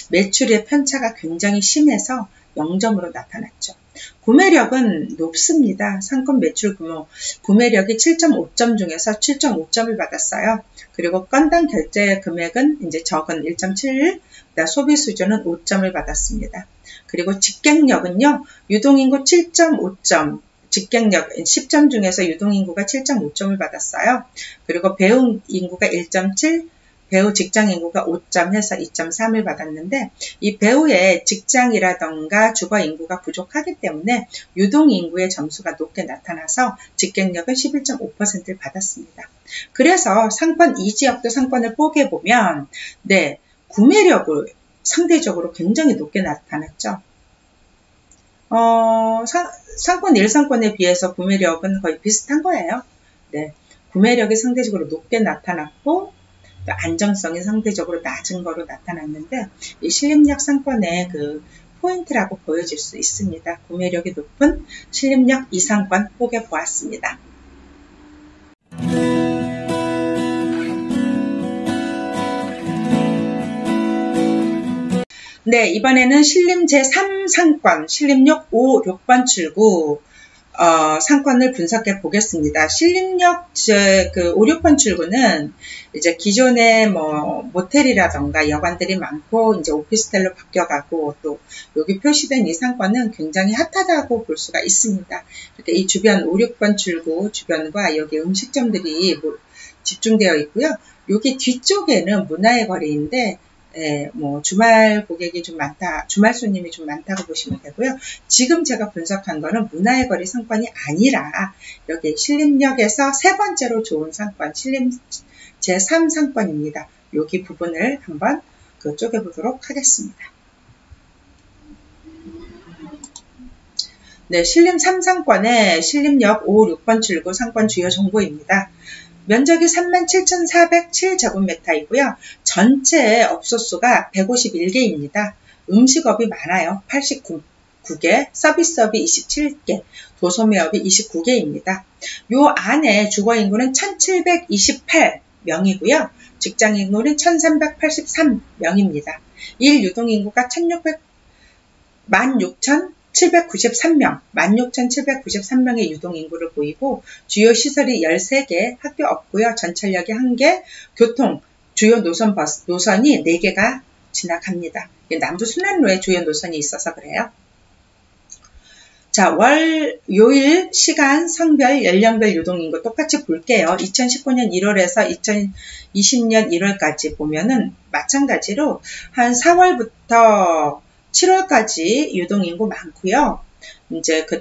매출의 편차가 굉장히 심해서 0점으로 나타났죠. 구매력은 높습니다. 상권 매출 규모, 구매력이 7.5점 중에서 7.5점을 받았어요. 그리고 건당 결제 금액은 이제 적은 1.7, 소비 수준은 5점을 받았습니다. 그리고 직갱력은요, 유동인구 7.5점, 직갱력 10점 중에서 유동인구가 7.5점을 받았어요. 그리고 배우 인구가 1.7, 배우 직장 인구가 5점 해서 2.3을 받았는데 이 배우의 직장이라던가 주거 인구가 부족하기 때문에 유동 인구의 점수가 높게 나타나서 직갱력은 11.5%를 받았습니다. 그래서 상권 이 지역도 상권을 뽀개보면 구매력을 상대적으로 굉장히 높게 나타났죠. 상권 1상권에 비해서 구매력은 거의 비슷한 거예요. 네, 구매력이 상대적으로 높게 나타났고 또 안정성이 상대적으로 낮은 거로 나타났는데 이 신림역 상권의 그 포인트라고 보여질 수 있습니다. 구매력이 높은 신림역 2상권 포개 보았습니다. 네, 이번에는 신림 제3상권, 신림역 5, 6번 출구 상권을 분석해 보겠습니다. 신림역 그 5, 6번 출구는 이제 기존의 뭐 모텔이라던가 여관들이 많고 이제 오피스텔로 바뀌어가고 또 여기 표시된 이 상권은 굉장히 핫하다고 볼 수가 있습니다. 이렇게 이 주변 5, 6번 출구 주변과 여기 음식점들이 집중되어 있고요. 여기 뒤쪽에는 문화의 거리인데 뭐 주말 고객이 좀 많다, 주말 손님이 좀 많다고 보시면 되고요. 지금 제가 분석한 거는 문화의 거리 상권이 아니라 여기 신림역에서 세 번째로 좋은 상권, 신림 제3상권입니다. 여기 부분을 한번 쪼개보도록 하겠습니다. 네, 신림 3상권의 신림역 5, 6번 출구 상권 주요 정보입니다. 면적이 37,407제곱미터이고요. 전체 업소수가 151개입니다. 음식업이 많아요. 89개, 서비스업이 27개, 도소매업이 29개입니다. 요 안에 주거인구는 1728명이고요. 직장인구는 1383명입니다. 일 유동인구가 16,793명의 유동인구를 보이고 주요 시설이 13개, 학교 없고요. 전철역이 1개, 교통, 주요 노선이 4개가 지나갑니다. 남부 순환로에 주요 노선이 있어서 그래요. 자, 요일, 시간, 성별, 연령별 유동인구 똑같이 볼게요. 2019년 1월에서 2020년 1월까지 보면은 마찬가지로 한 4월부터 7월까지 유동인구 많고요. 이제 그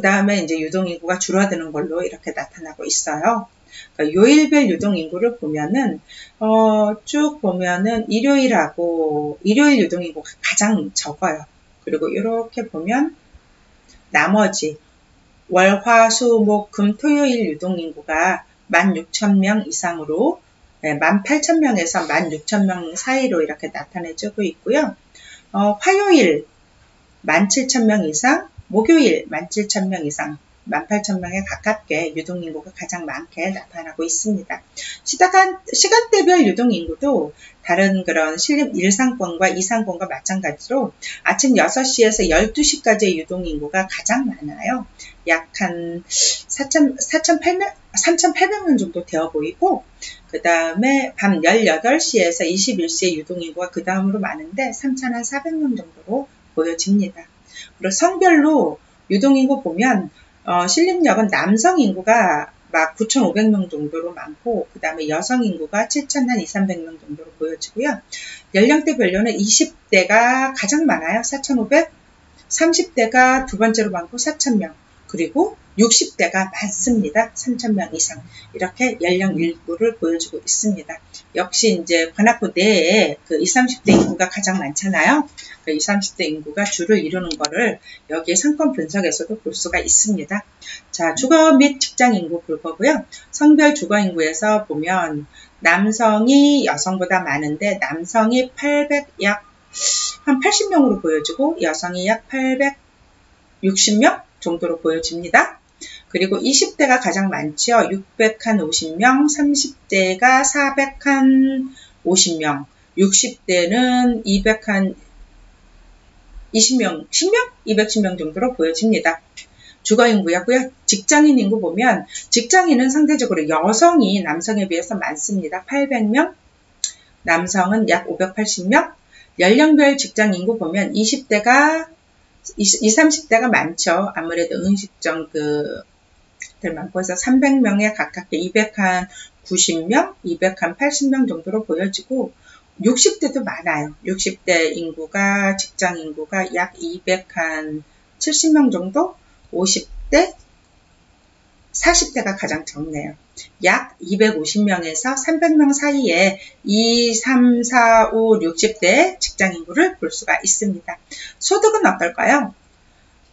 다음에 이제 유동인구가 줄어드는 걸로 이렇게 나타나고 있어요. 그러니까 요일별 유동인구를 보면은 쭉 보면은 일요일 유동인구가 가장 적어요. 그리고 이렇게 보면 나머지 월, 화, 수, 목, 금, 토요일 유동인구가 16,000명 이상으로 18,000명에서 16,000명 사이로 이렇게 나타내주고 있고요. 화요일 17,000명 이상, 목요일 17,000명 이상, 18,000명에 가깝게 유동인구가 가장 많게 나타나고 있습니다. 시간대별 유동인구도 다른 그런 신림 1상권과 2상권과 마찬가지로 아침 6시에서 12시까지의 유동인구가 가장 많아요. 약 한 3,800명 정도 되어 보이고 그 다음에 밤 18시에서 21시의 유동인구가 그 다음으로 많은데 3,400명 정도로 보여집니다. 그리고 성별로 유동인구 보면 신림역은 남성 인구가 막 9,500명 정도로 많고 그 다음에 여성 인구가 7,200명 정도로 보여지고요. 연령대별로는 20대가 가장 많아요. 4,500, 30대가 두 번째로 많고 4,000명, 그리고 60대가 많습니다. 3,000명 이상. 이렇게 연령 인구를 보여주고 있습니다. 역시 이제 관악구 내에 그 20, 30대 인구가 가장 많잖아요. 그 20, 30대 인구가 주를 이루는 거를 여기에 상권 분석에서도 볼 수가 있습니다. 자, 주거 및 직장 인구 볼 거고요. 성별 주거 인구에서 보면 남성이 여성보다 많은데 남성이 약 한 80명으로 보여지고 여성이 약 860명 정도로 보여집니다. 그리고 20대가 가장 많죠. 650명, 30대가 450명, 60대는 220명, 210명 정도로 보여집니다. 주거인구였고요. 직장인 인구 보면 직장인은 상대적으로 여성이 남성에 비해서 많습니다. 800명, 남성은 약 580명, 연령별 직장 인구 보면 20대가 20, 30대가 많죠. 아무래도 음식점들 많고 해서 300명에 가깝게 290명, 280명 정도로 보여지고 60대도 많아요. 60대 인구가 직장 인구가 약 270명 정도, 50대, 40대가 가장 적네요. 약 250명에서 300명 사이에 2, 3, 4, 5, 60대 직장 인구를 볼 수가 있습니다. 소득은 어떨까요?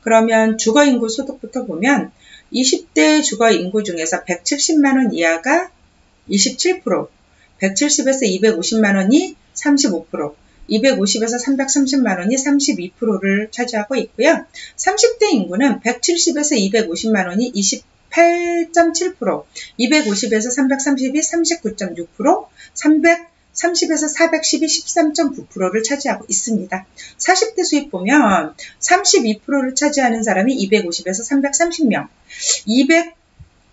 그러면 주거인구 소득부터 보면 20대 주거인구 중에서 170만원 이하가 27%, 170에서 250만원이 35%, 250에서 330만원이 32%를 차지하고 있고요. 30대 인구는 170에서 250만원이 28.7%, 250에서 330이 39.6%, 330에서 410이 13.9%를 차지하고 있습니다. 40대 수입 보면 32%를 차지하는 사람이 250에서 330명,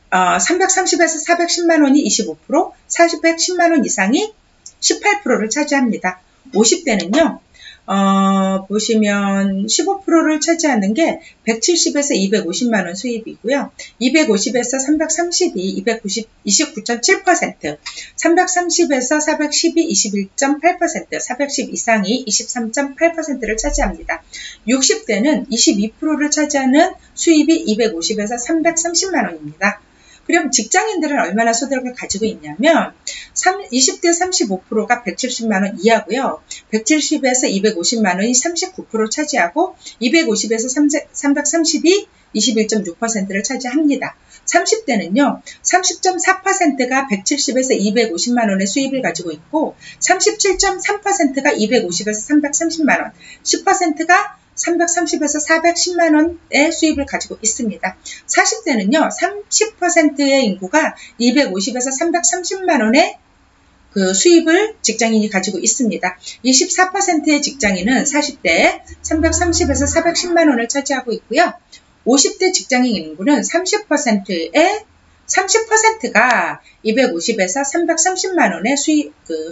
330에서 410만원이 25%, 410만원 이상이 18%를 차지합니다. 50대는요, 보시면 15%를 차지하는 게 170에서 250만원 수입이고요. 250에서 330이 29.7%, 330에서 410이 21.8%, 410 이상이 23.8%를 차지합니다. 60대는 22%를 차지하는 수입이 250에서 330만원입니다. 그럼 직장인들은 얼마나 소득을 가지고 있냐면 20대 35%가 170만원 이하고요. 170에서 250만원이 39% 차지하고 250에서 330이 21.6%를 차지합니다. 30대는요. 30.4%가 170에서 250만원의 수입을 가지고 있고 37.3%가 250에서 330만원, 10%가 330에서 410만원의 수입을 가지고 있습니다. 40대는요, 30%의 인구가 250에서 330만원의 그 수입을 직장인이 가지고 있습니다. 24%의 직장인은 40대에 330에서 410만원을 차지하고 있고요. 50대 직장인 인구는 30%가 250에서 330만원의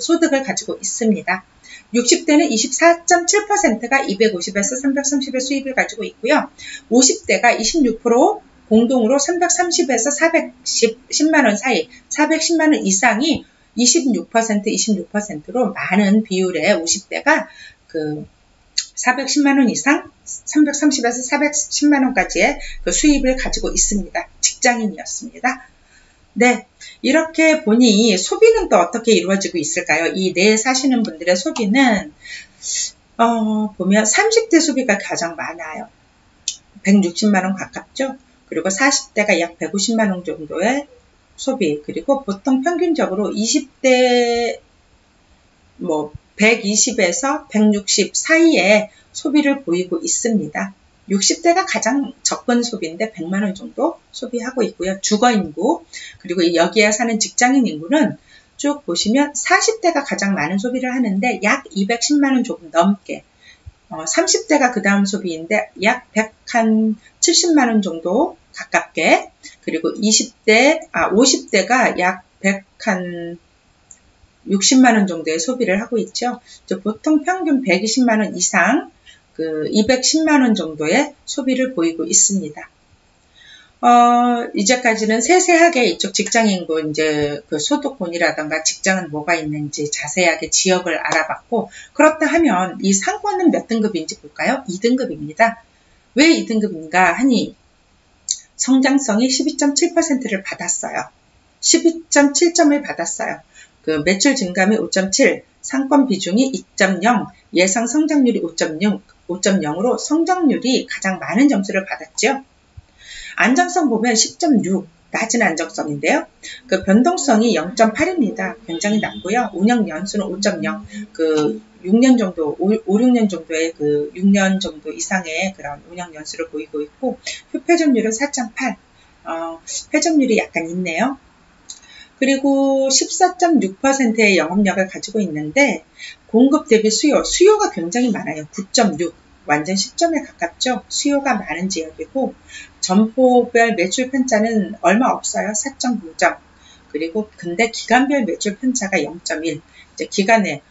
소득을 가지고 있습니다. 60대는 24.7%가 250에서 330의 수입을 가지고 있고요. 50대가 26% 공동으로 330에서 410만원 사이, 410만원 이상이 26%로 많은 비율의 50대가 410만원 이상, 330에서 410만원까지의 수입을 가지고 있습니다. 직장인이었습니다. 네, 이렇게 보니 소비는 또 어떻게 이루어지고 있을까요? 이 내에 사시는 분들의 소비는 보면 30대 소비가 가장 많아요. 160만원 가깝죠? 그리고 40대가 약 150만원 정도의 소비, 그리고 보통 평균적으로 20대 120에서 160 사이에 소비를 보이고 있습니다. 60대가 가장 적은 소비인데 100만원 정도 소비하고 있고요. 주거인구, 그리고 여기에 사는 직장인 인구는 쭉 보시면 40대가 가장 많은 소비를 하는데 약 210만원 조금 넘게, 30대가 그 다음 소비인데 약 170만원 정도 가깝게, 그리고 50대가 약 160만원 정도의 소비를 하고 있죠. 보통 평균 120만원 이상 210만원 정도의 소비를 보이고 있습니다. 이제까지는 세세하게 이쪽 직장인구 소득권이라던가 직장은 뭐가 있는지 자세하게 지역을 알아봤고, 그렇다 하면 이 상권은 몇 등급인지 볼까요? 2등급입니다. 왜 2등급인가 하니 성장성이 12.7%를 받았어요. 12.7점을 받았어요. 매출 증감이 5.7, 상권 비중이 2.0, 예상 성장률이 5.0으로 성장률이 가장 많은 점수를 받았죠. 안정성 보면 10.6, 낮은 안정성인데요. 변동성이 0.8입니다. 굉장히 낮고요. 운영 연수는 5.0, 6년 정도, 5, 6년 정도의 6년 정도 이상의 그런 운영 연수를 보이고 있고, 회전율은 4.8, 회전율이 약간 있네요. 그리고 14.6%의 영업력을 가지고 있는데 공급 대비 수요가 굉장히 많아요. 9.6, 완전 10점에 가깝죠. 수요가 많은 지역이고 점포별 매출 편차는 얼마 없어요. 4.9점. 그리고 근데 기간별 매출 편차가 0.1. 이제 기간에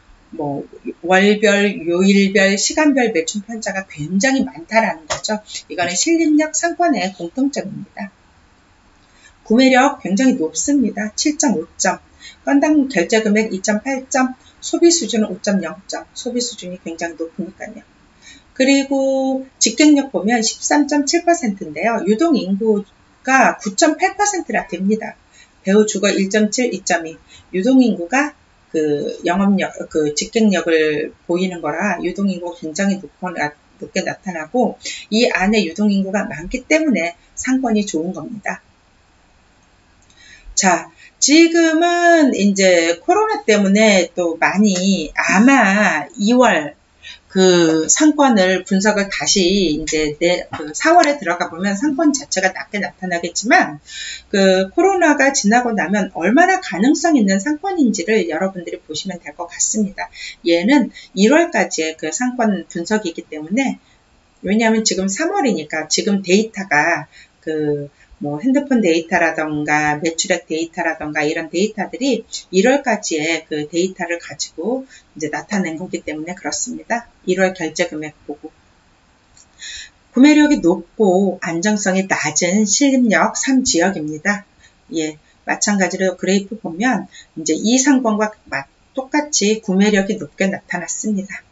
월별, 요일별, 시간별 매출 편차가 굉장히 많다라는 거죠. 이거는 신림역 상권의 공통점입니다. 구매력 굉장히 높습니다. 7.5점, 건당 결제금액 2.8점, 소비 수준은 5.0점, 소비 수준이 굉장히 높으니까요. 그리고 직갱력 보면 13.7%인데요. 유동인구가 9.8%나 됩니다. 배우 주거 1.7, 2.2, 유동인구가 직갱력을 보이는 거라 유동인구가 굉장히 높게 나타나고 이 안에 유동인구가 많기 때문에 상권이 좋은 겁니다. 자, 지금은 이제 코로나 때문에 또 많이 아마 2월 그 상권을 분석을 다시 이제 4월에 들어가 보면 상권 자체가 낮게 나타나겠지만 그 코로나가 지나고 나면 얼마나 가능성 있는 상권인지를 여러분들이 보시면 될 것 같습니다. 얘는 1월까지의 그 상권 분석이기 때문에 왜냐하면 지금 3월이니까 지금 데이터가 그 뭐 핸드폰 데이터라던가 매출액 데이터라던가 이런 데이터들이 1월까지의 그 데이터를 가지고 이제 나타낸 거기 때문에 그렇습니다. 1월 결제 금액 보고. 구매력이 높고 안정성이 낮은 신림역 3지역입니다. 예, 마찬가지로 그래프 보면 이제 이 상권과 똑같이 구매력이 높게 나타났습니다.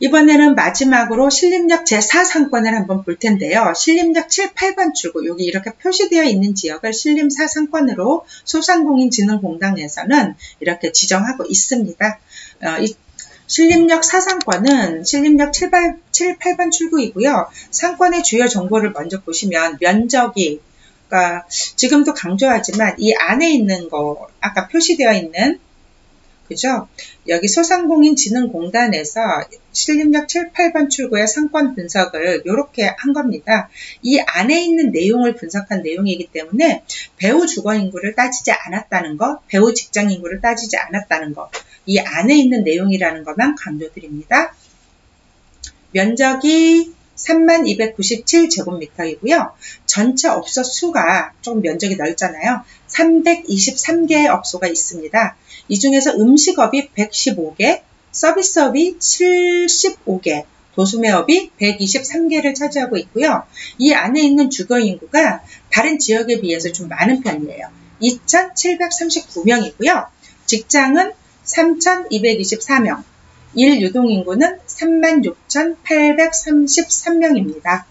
이번에는 마지막으로 신림역 제4상권을 한번 볼 텐데요. 신림역 7, 8번 출구, 여기 이렇게 표시되어 있는 지역을 신림 4상권으로 소상공인진흥공단에서는 이렇게 지정하고 있습니다. 이 신림역 4상권은 신림역 7, 8번 출구이고요. 상권의 주요 정보를 먼저 보시면 면적이, 그러니까 지금도 강조하지만 이 안에 있는 거, 아까 표시되어 있는 그죠? 여기 소상공인진흥공단에서 신림역 7, 8번 출구의 상권 분석을 이렇게 한 겁니다. 이 안에 있는 내용을 분석한 내용이기 때문에 배우 주거인구를 따지지 않았다는 것, 배우 직장인구를 따지지 않았다는 것, 이 안에 있는 내용이라는 것만 강조드립니다. 면적이 3297제곱미터이고요. 전체 업소 수가 좀 면적이 넓잖아요. 323개의 업소가 있습니다. 이 중에서 음식업이 115개, 서비스업이 75개, 도소매업이 123개를 차지하고 있고요. 이 안에 있는 주거인구가 다른 지역에 비해서 좀 많은 편이에요. 2,739명이고요. 직장은 3,224명, 일 유동인구는 36,833명입니다.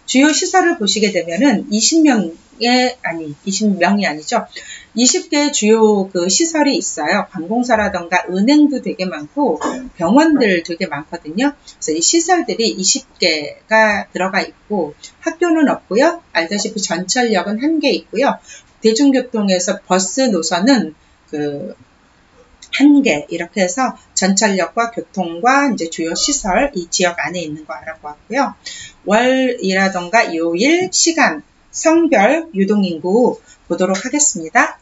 주요 시설을 보시게 되면은 20명이 아니죠. 20개의 주요 그 시설이 있어요. 관공서라던가 은행도 되게 많고 병원들 되게 많거든요. 그래서 이 시설들이 20개가 들어가 있고 학교는 없고요. 알다시피 전철역은 1개 있고요. 대중교통에서 버스 노선은 그 1개 이렇게 해서 전철역과 교통과 이제 주요 시설 이 지역 안에 있는 거 알아보았고요. 월이라던가 요일, 시간, 성별, 유동인구 보도록 하겠습니다.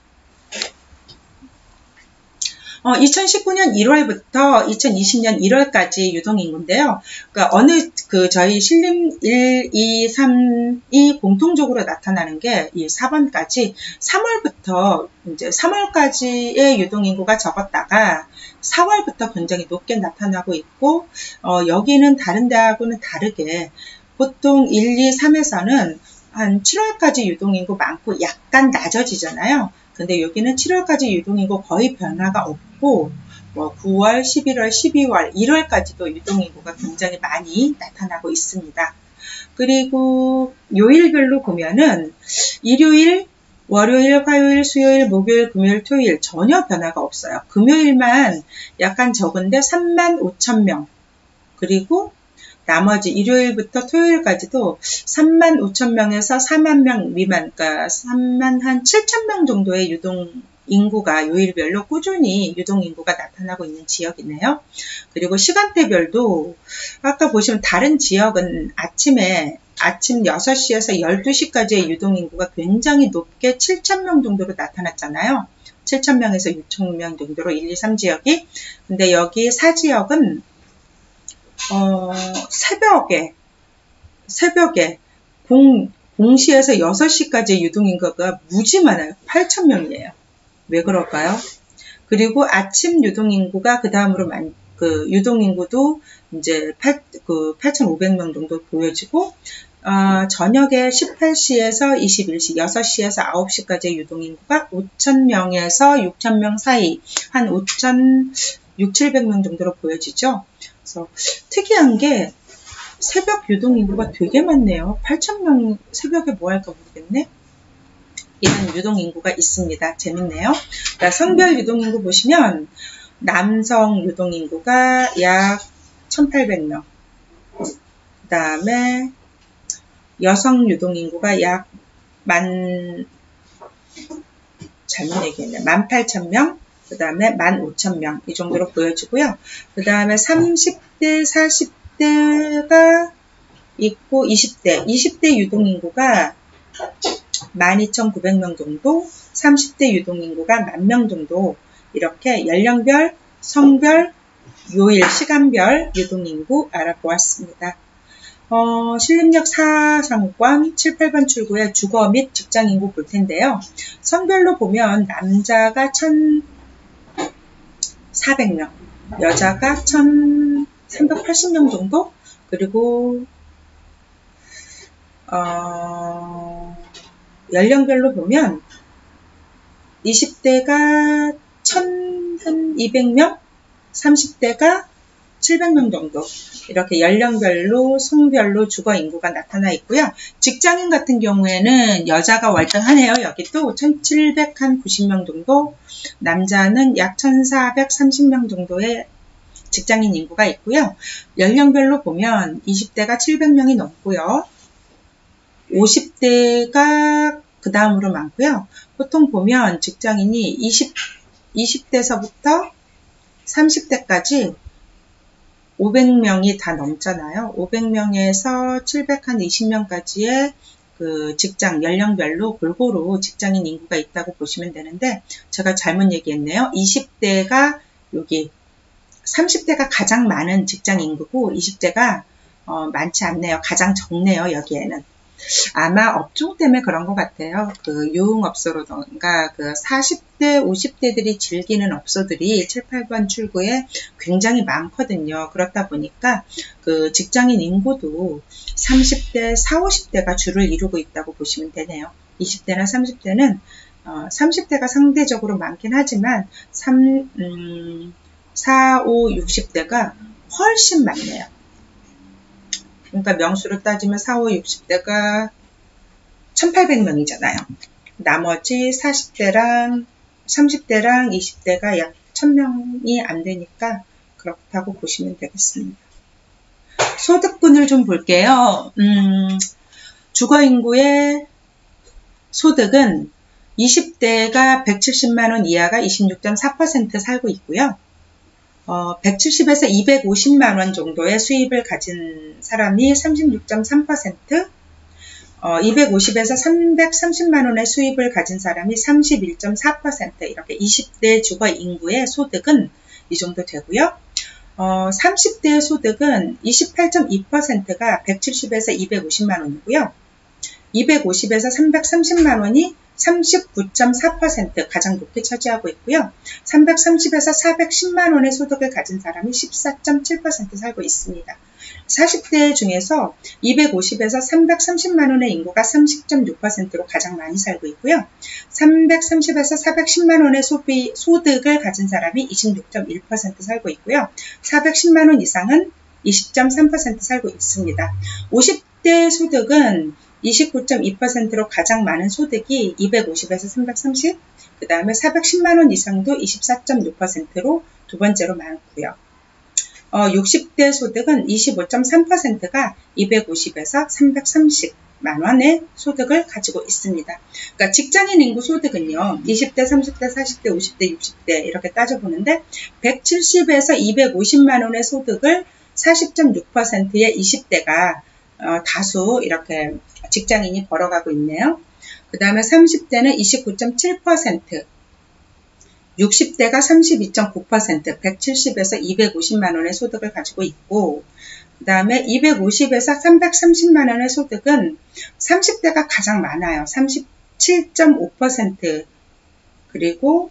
2019년 1월부터 2020년 1월까지 유동인구인데요. 그러니까 저희 신림 1, 2, 3이 공통적으로 나타나는 게 이 4번까지 3월부터 이제 3월까지의 유동인구가 적었다가 4월부터 굉장히 높게 나타나고 있고, 여기는 다른 데하고는 다르게 보통 1, 2, 3에서는 한 7월까지 유동인구 많고 약간 낮아지잖아요. 근데 여기는 7월까지 유동인구 거의 변화가 없고 9월, 11월, 12월, 1월까지도 유동인구가 굉장히 많이 나타나고 있습니다. 그리고 요일별로 보면은 일요일, 월요일, 화요일, 수요일, 목요일, 금요일, 토요일 전혀 변화가 없어요. 금요일만 약간 적은데 35,000명. 그리고 나머지 일요일부터 토요일까지도 35,000명에서 40,000명 미만, 그러니까 37,000명 정도의 유동인구가 요일별로 꾸준히 유동인구가 나타나고 있는 지역이네요. 그리고 시간대별도 아까 보시면 다른 지역은 아침 6시에서 12시까지의 유동인구가 굉장히 높게 7,000명 정도로 나타났잖아요. 7,000명에서 6,000명 정도로 1, 2, 3지역이. 근데 여기 4지역은 새벽에 공시에서 6시까지 유동인구가 무지 많아요. 8,000명이에요. 왜 그럴까요? 그리고 아침 유동인구가 그 다음으로 유동인구도 이제 8,500명 정도 보여지고, 저녁에 18시에서 21시, 6시에서 9시까지의 유동인구가 5,000명에서 6,000명 사이, 한 5,600~700명 정도로 보여지죠. 그래서 특이한 게 새벽 유동인구가 되게 많네요. 8,000명 새벽에 뭐 할까 모르겠네. 이런 유동인구가 있습니다. 재밌네요. 그러니까 성별 유동인구 보시면 남성 유동인구가 약 1800명, 그 다음에 여성 유동인구가 약 잘못 얘기했네. 18,000명, 그 다음에 15,000명 이 정도로 보여지고요. 그 다음에 30대, 40대가 있고 20대 유동인구가 12,900명 정도, 30대 유동인구가 10,000명 정도 이렇게 연령별, 성별, 요일, 시간별 유동인구 알아보았습니다. 신림역 4상권 7, 8번 출구의 주거 및 직장인구 볼 텐데요. 성별로 보면 남자가 1,400명, 여자가 1,380명 정도, 그리고 연령별로 보면 20대가 1,200명, 30대가 700명 정도 이렇게 연령별로 성별로 주거인구가 나타나 있고요. 직장인 같은 경우에는 여자가 월등하네요. 여기 또 1,790명 정도, 남자는 약 1,430명 정도의 직장인 인구가 있고요. 연령별로 보면 20대가 700명이 넘고요. 50대가 그 다음으로 많고요. 보통 보면 직장인이 20대서부터 30대까지 500명이 다 넘잖아요. 500명에서 720명까지의 그 직장 연령별로 골고루 직장인 인구가 있다고 보시면 되는데, 제가 잘못 얘기했네요. 20대가 여기 30대가 가장 많은 직장 인구고 20대가 많지 않네요. 가장 적네요. 여기에는. 아마 업종 때문에 그런 것 같아요. 그 유흥업소로던가 그 40대, 50대들이 즐기는 업소들이 7, 8번 출구에 굉장히 많거든요. 그렇다 보니까 그 직장인 인구도 30대, 40, 50대가 주를 이루고 있다고 보시면 되네요. 20대나 30대는 30대가 상대적으로 많긴 하지만 4, 5, 60대가 훨씬 많네요. 그러니까 명수로 따지면 4, 5, 60대가 1,800명이잖아요. 나머지 40대랑 30대랑 20대가 약 1,000명이 안 되니까 그렇다고 보시면 되겠습니다. 소득군을 좀 볼게요. 주거인구의 소득은 20대가 170만원 이하가 26.4% 살고 있고요. 170에서 250만원 정도의 수입을 가진 사람이 36.3%, 250에서 330만원의 수입을 가진 사람이 31.4%, 이렇게 20대 주거 인구의 소득은 이 정도 되고요. 30대 소득은 28.2%가 170에서 250만원이고요. 250에서 330만원이 39.4% 가장 높게 차지하고 있고요. 330에서 410만원의 소득을 가진 사람이 14.7% 살고 있습니다. 40대 중에서 250에서 330만원의 인구가 30.6%로 가장 많이 살고 있고요. 330에서 410만원의 소득을 가진 사람이 26.1% 살고 있고요. 410만원 이상은 20.3% 살고 있습니다. 50대 소득은 29.2%로 가장 많은 소득이 250에서 330, 그 다음에 410만원 이상도 24.6%로 두 번째로 많고요. 60대 소득은 25.3%가 250에서 330만원의 소득을 가지고 있습니다. 그러니까 직장인 인구 소득은요, 20대, 30대, 40대, 50대, 60대 이렇게 따져보는데 170에서 250만원의 소득을 40.6%의 20대가 다수 이렇게 직장인이 벌어가고 있네요. 그 다음에 30대는 29.7%, 60대가 32.9%, 170에서 250만원의 소득을 가지고 있고, 그 다음에 250에서 330만원의 소득은 30대가 가장 많아요. 37.5%, 그리고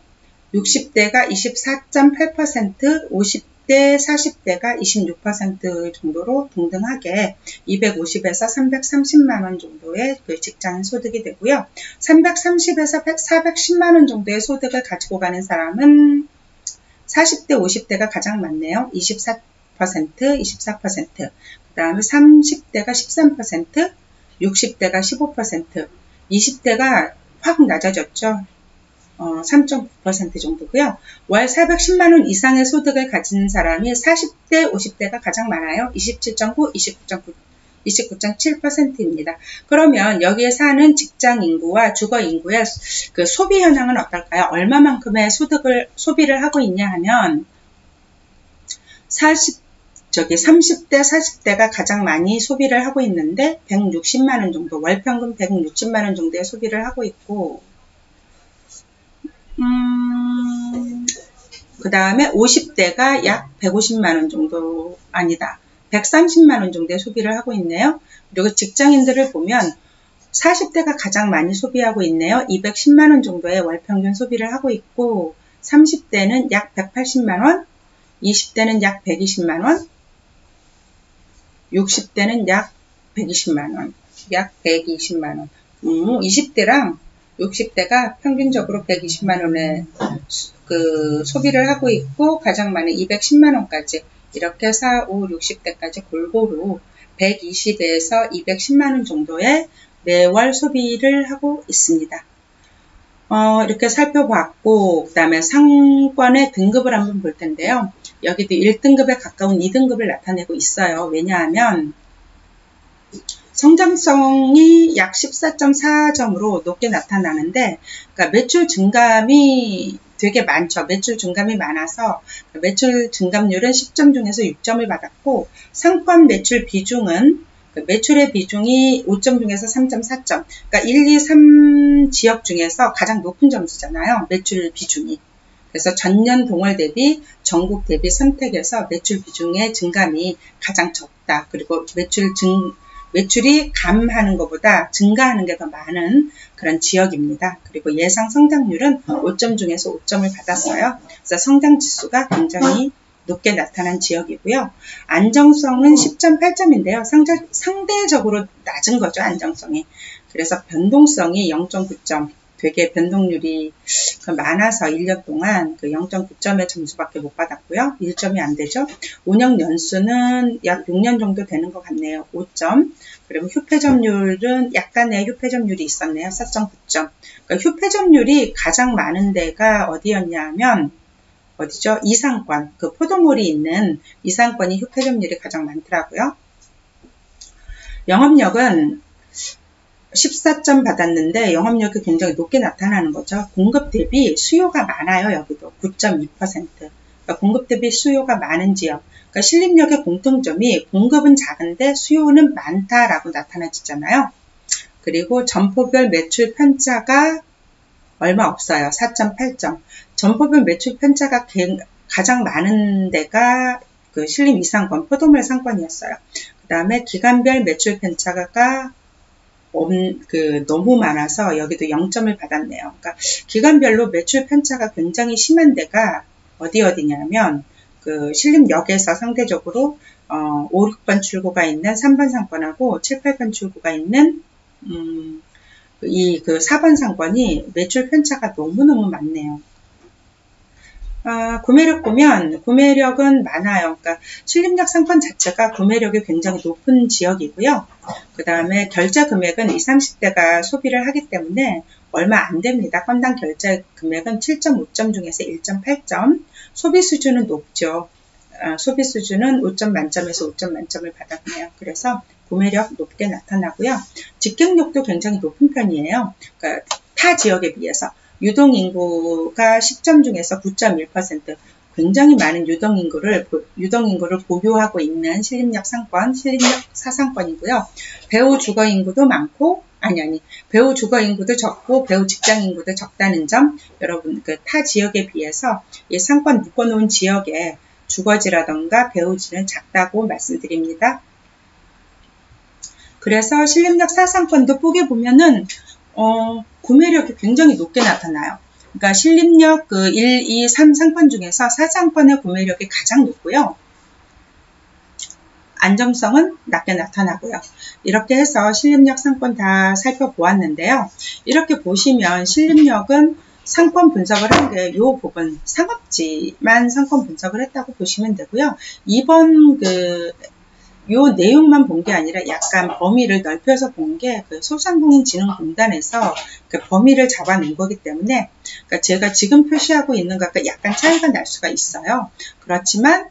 60대가 24.8%, 50대, 40대가 26% 정도로 동등하게 250에서 330만원 정도의 그 직장인 소득이 되고요. 330에서 410만원 정도의 소득을 가지고 가는 사람은 40대, 50대가 가장 많네요. 24%, 24%, 그 다음에 30대가 13%, 60대가 15%, 20대가 확 낮아졌죠. 3.9% 정도고요. 월 410만원 이상의 소득을 가진 사람이 40대, 50대가 가장 많아요. 27.9, 29.7%입니다. 그러면 여기에 사는 직장 인구와 주거 인구의 그 소비 현황은 어떨까요? 얼마만큼의 소비를 하고 있냐 하면 30대, 40대가 가장 많이 소비를 하고 있는데 160만원 정도, 월평균 160만원 정도의 소비를 하고 있고, 그 다음에 50대가 약 150만원 정도, 아니다, 130만원 정도의 소비를 하고 있네요. 그리고 직장인들을 보면 40대가 가장 많이 소비하고 있네요. 210만원 정도의 월평균 소비를 하고 있고, 30대는 약 180만원, 20대는 약 120만원, 60대는 약 120만원, 약 120만원. 20대랑 60대가 평균적으로 120만원의 그 소비를 하고 있고, 가장 많은 210만원까지, 이렇게 4, 5, 60대까지 골고루 120에서 210만원 정도의 매월 소비를 하고 있습니다. 이렇게 살펴봤고, 그 다음에 상권의 등급을 한번 볼 텐데요. 여기도 1등급에 가까운 2등급을 나타내고 있어요. 왜냐하면 성장성이 약 14.4점으로 높게 나타나는데, 그러니까 매출 증감이 되게 많죠. 매출 증감이 많아서 매출 증감률은 10점 중에서 6점을 받았고, 상권 매출 비중은 매출의 비중이 5점 중에서 3.4점. 그러니까 1, 2, 3 지역 중에서 가장 높은 점수잖아요. 매출 비중이. 그래서 전년 동월 대비 전국 대비 선택에서 매출 비중의 증감이 가장 적다. 그리고 매출이 감하는 것보다 증가하는 게 더 많은 그런 지역입니다. 그리고 예상 성장률은 5점 중에서 5점을 받았어요. 그래서 성장 지수가 굉장히 높게 나타난 지역이고요. 안정성은 10.8점인데요. 상대적으로 낮은 거죠, 안정성이. 그래서 변동성이 0.9점. 되게 변동률이 많아서 1년 동안 그 0.9점의 점수밖에 못 받았고요. 1점이 안 되죠. 운영 연수는 약 6년 정도 되는 것 같네요. 5점. 그리고 휴폐점률은 약간의 휴폐점률이 있었네요. 4.9점. 그러니까 휴폐점률이 가장 많은 데가 어디였냐 하면, 어디죠? 이상권. 그 포도몰이 있는 이상권이 휴폐점률이 가장 많더라고요. 영업력은 14점 받았는데 영업력이 굉장히 높게 나타나는 거죠. 공급 대비 수요가 많아요. 여기도 9.2%. 그러니까 공급 대비 수요가 많은 지역. 그러니까 신림역의 공통점이 공급은 작은데 수요는 많다라고 나타나지잖아요. 그리고 점포별 매출 편차가 얼마 없어요. 4.8점. 점포별 매출 편차가 가장 많은 데가 그 신림 이상권, 포도몰 상권이었어요. 그 다음에 기간별 매출 편차가 너무 많아서 여기도 0점을 받았네요. 그러니까 기간별로 매출 편차가 굉장히 심한 데가 어디냐면 그 신림역에서 상대적으로 5, 6번 출구가 있는 3번 상권하고 7, 8번 출구가 있는 그 4번 상권이 매출 편차가 너무너무 많네요. 구매력 보면 구매력은 많아요. 그러니까 신림역 상권 자체가 구매력이 굉장히 높은 지역이고요. 그 다음에 결제 금액은 20, 30대가 소비를 하기 때문에 얼마 안 됩니다. 건당 결제 금액은 7.5점 중에서 1.8점. 소비 수준은 높죠. 소비 수준은 5점 만점에서 5점 만점을 받았네요. 그래서 구매력 높게 나타나고요. 직경력도 굉장히 높은 편이에요. 그러니까 타 지역에 비해서. 유동인구가 10점 중에서 9.1%, 굉장히 많은 유동인구를 보유하고 있는 신림역 상권, 신림역 4상권이고요. 배우 주거인구도 많고, 배우 주거인구도 적고, 배우 직장인구도 적다는 점, 여러분, 그 타 지역에 비해서 이 상권 묶어놓은 지역의 주거지라던가 배우지는 작다고 말씀드립니다. 그래서 신림역 4상권도 보게 보면은, 구매력이 굉장히 높게 나타나요. 그러니까 신림역 그 1, 2, 3 상권 중에서 4상권의 구매력이 가장 높고요. 안정성은 낮게 나타나고요. 이렇게 해서 신림역 상권 다 살펴보았는데요. 이렇게 보시면 신림역은 상권 분석을 한 게 이 부분 상업지만 상권 분석을 했다고 보시면 되고요. 이번 요 내용만 본 게 아니라 약간 범위를 넓혀서 본 게 그 소상공인진흥공단에서 그 범위를 잡아낸 거기 때문에 그러니까 제가 지금 표시하고 있는 것과 약간 차이가 날 수가 있어요. 그렇지만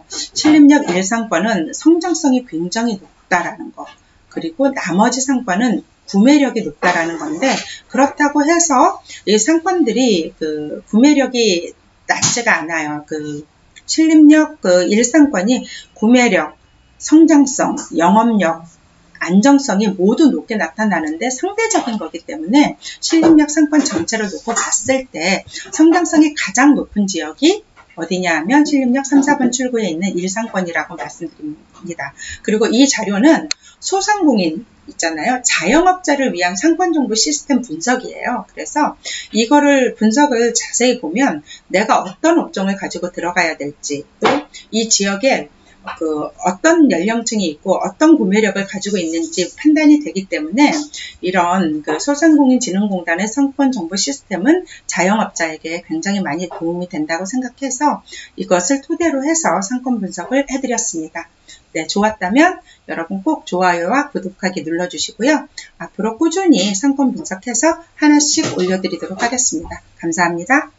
신림역 1상권은 성장성이 굉장히 높다라는 거, 그리고 나머지 상권은 구매력이 높다라는 건데, 그렇다고 해서 이 상권들이 그 구매력이 낮지가 않아요. 그 신림역 그 1상권이 구매력, 성장성, 영업력, 안정성이 모두 높게 나타나는데 상대적인 거기 때문에 신림역 상권 전체를 놓고 봤을 때 성장성이 가장 높은 지역이 어디냐 하면 신림역 3, 4번 출구에 있는 1상권이라고 말씀드립니다. 그리고 이 자료는 소상공인 있잖아요. 자영업자를 위한 상권정보 시스템 분석이에요. 그래서 이거를 분석을 자세히 보면 내가 어떤 업종을 가지고 들어가야 될지, 또 이 지역에 그 어떤 연령층이 있고 어떤 구매력을 가지고 있는지 판단이 되기 때문에 이런 그 소상공인진흥공단의 상권정보 시스템은 자영업자에게 굉장히 많이 도움이 된다고 생각해서 이것을 토대로 해서 상권 분석을 해드렸습니다. 네, 좋았다면 여러분 꼭 좋아요와 구독하기 눌러주시고요. 앞으로 꾸준히 상권 분석해서 하나씩 올려드리도록 하겠습니다. 감사합니다.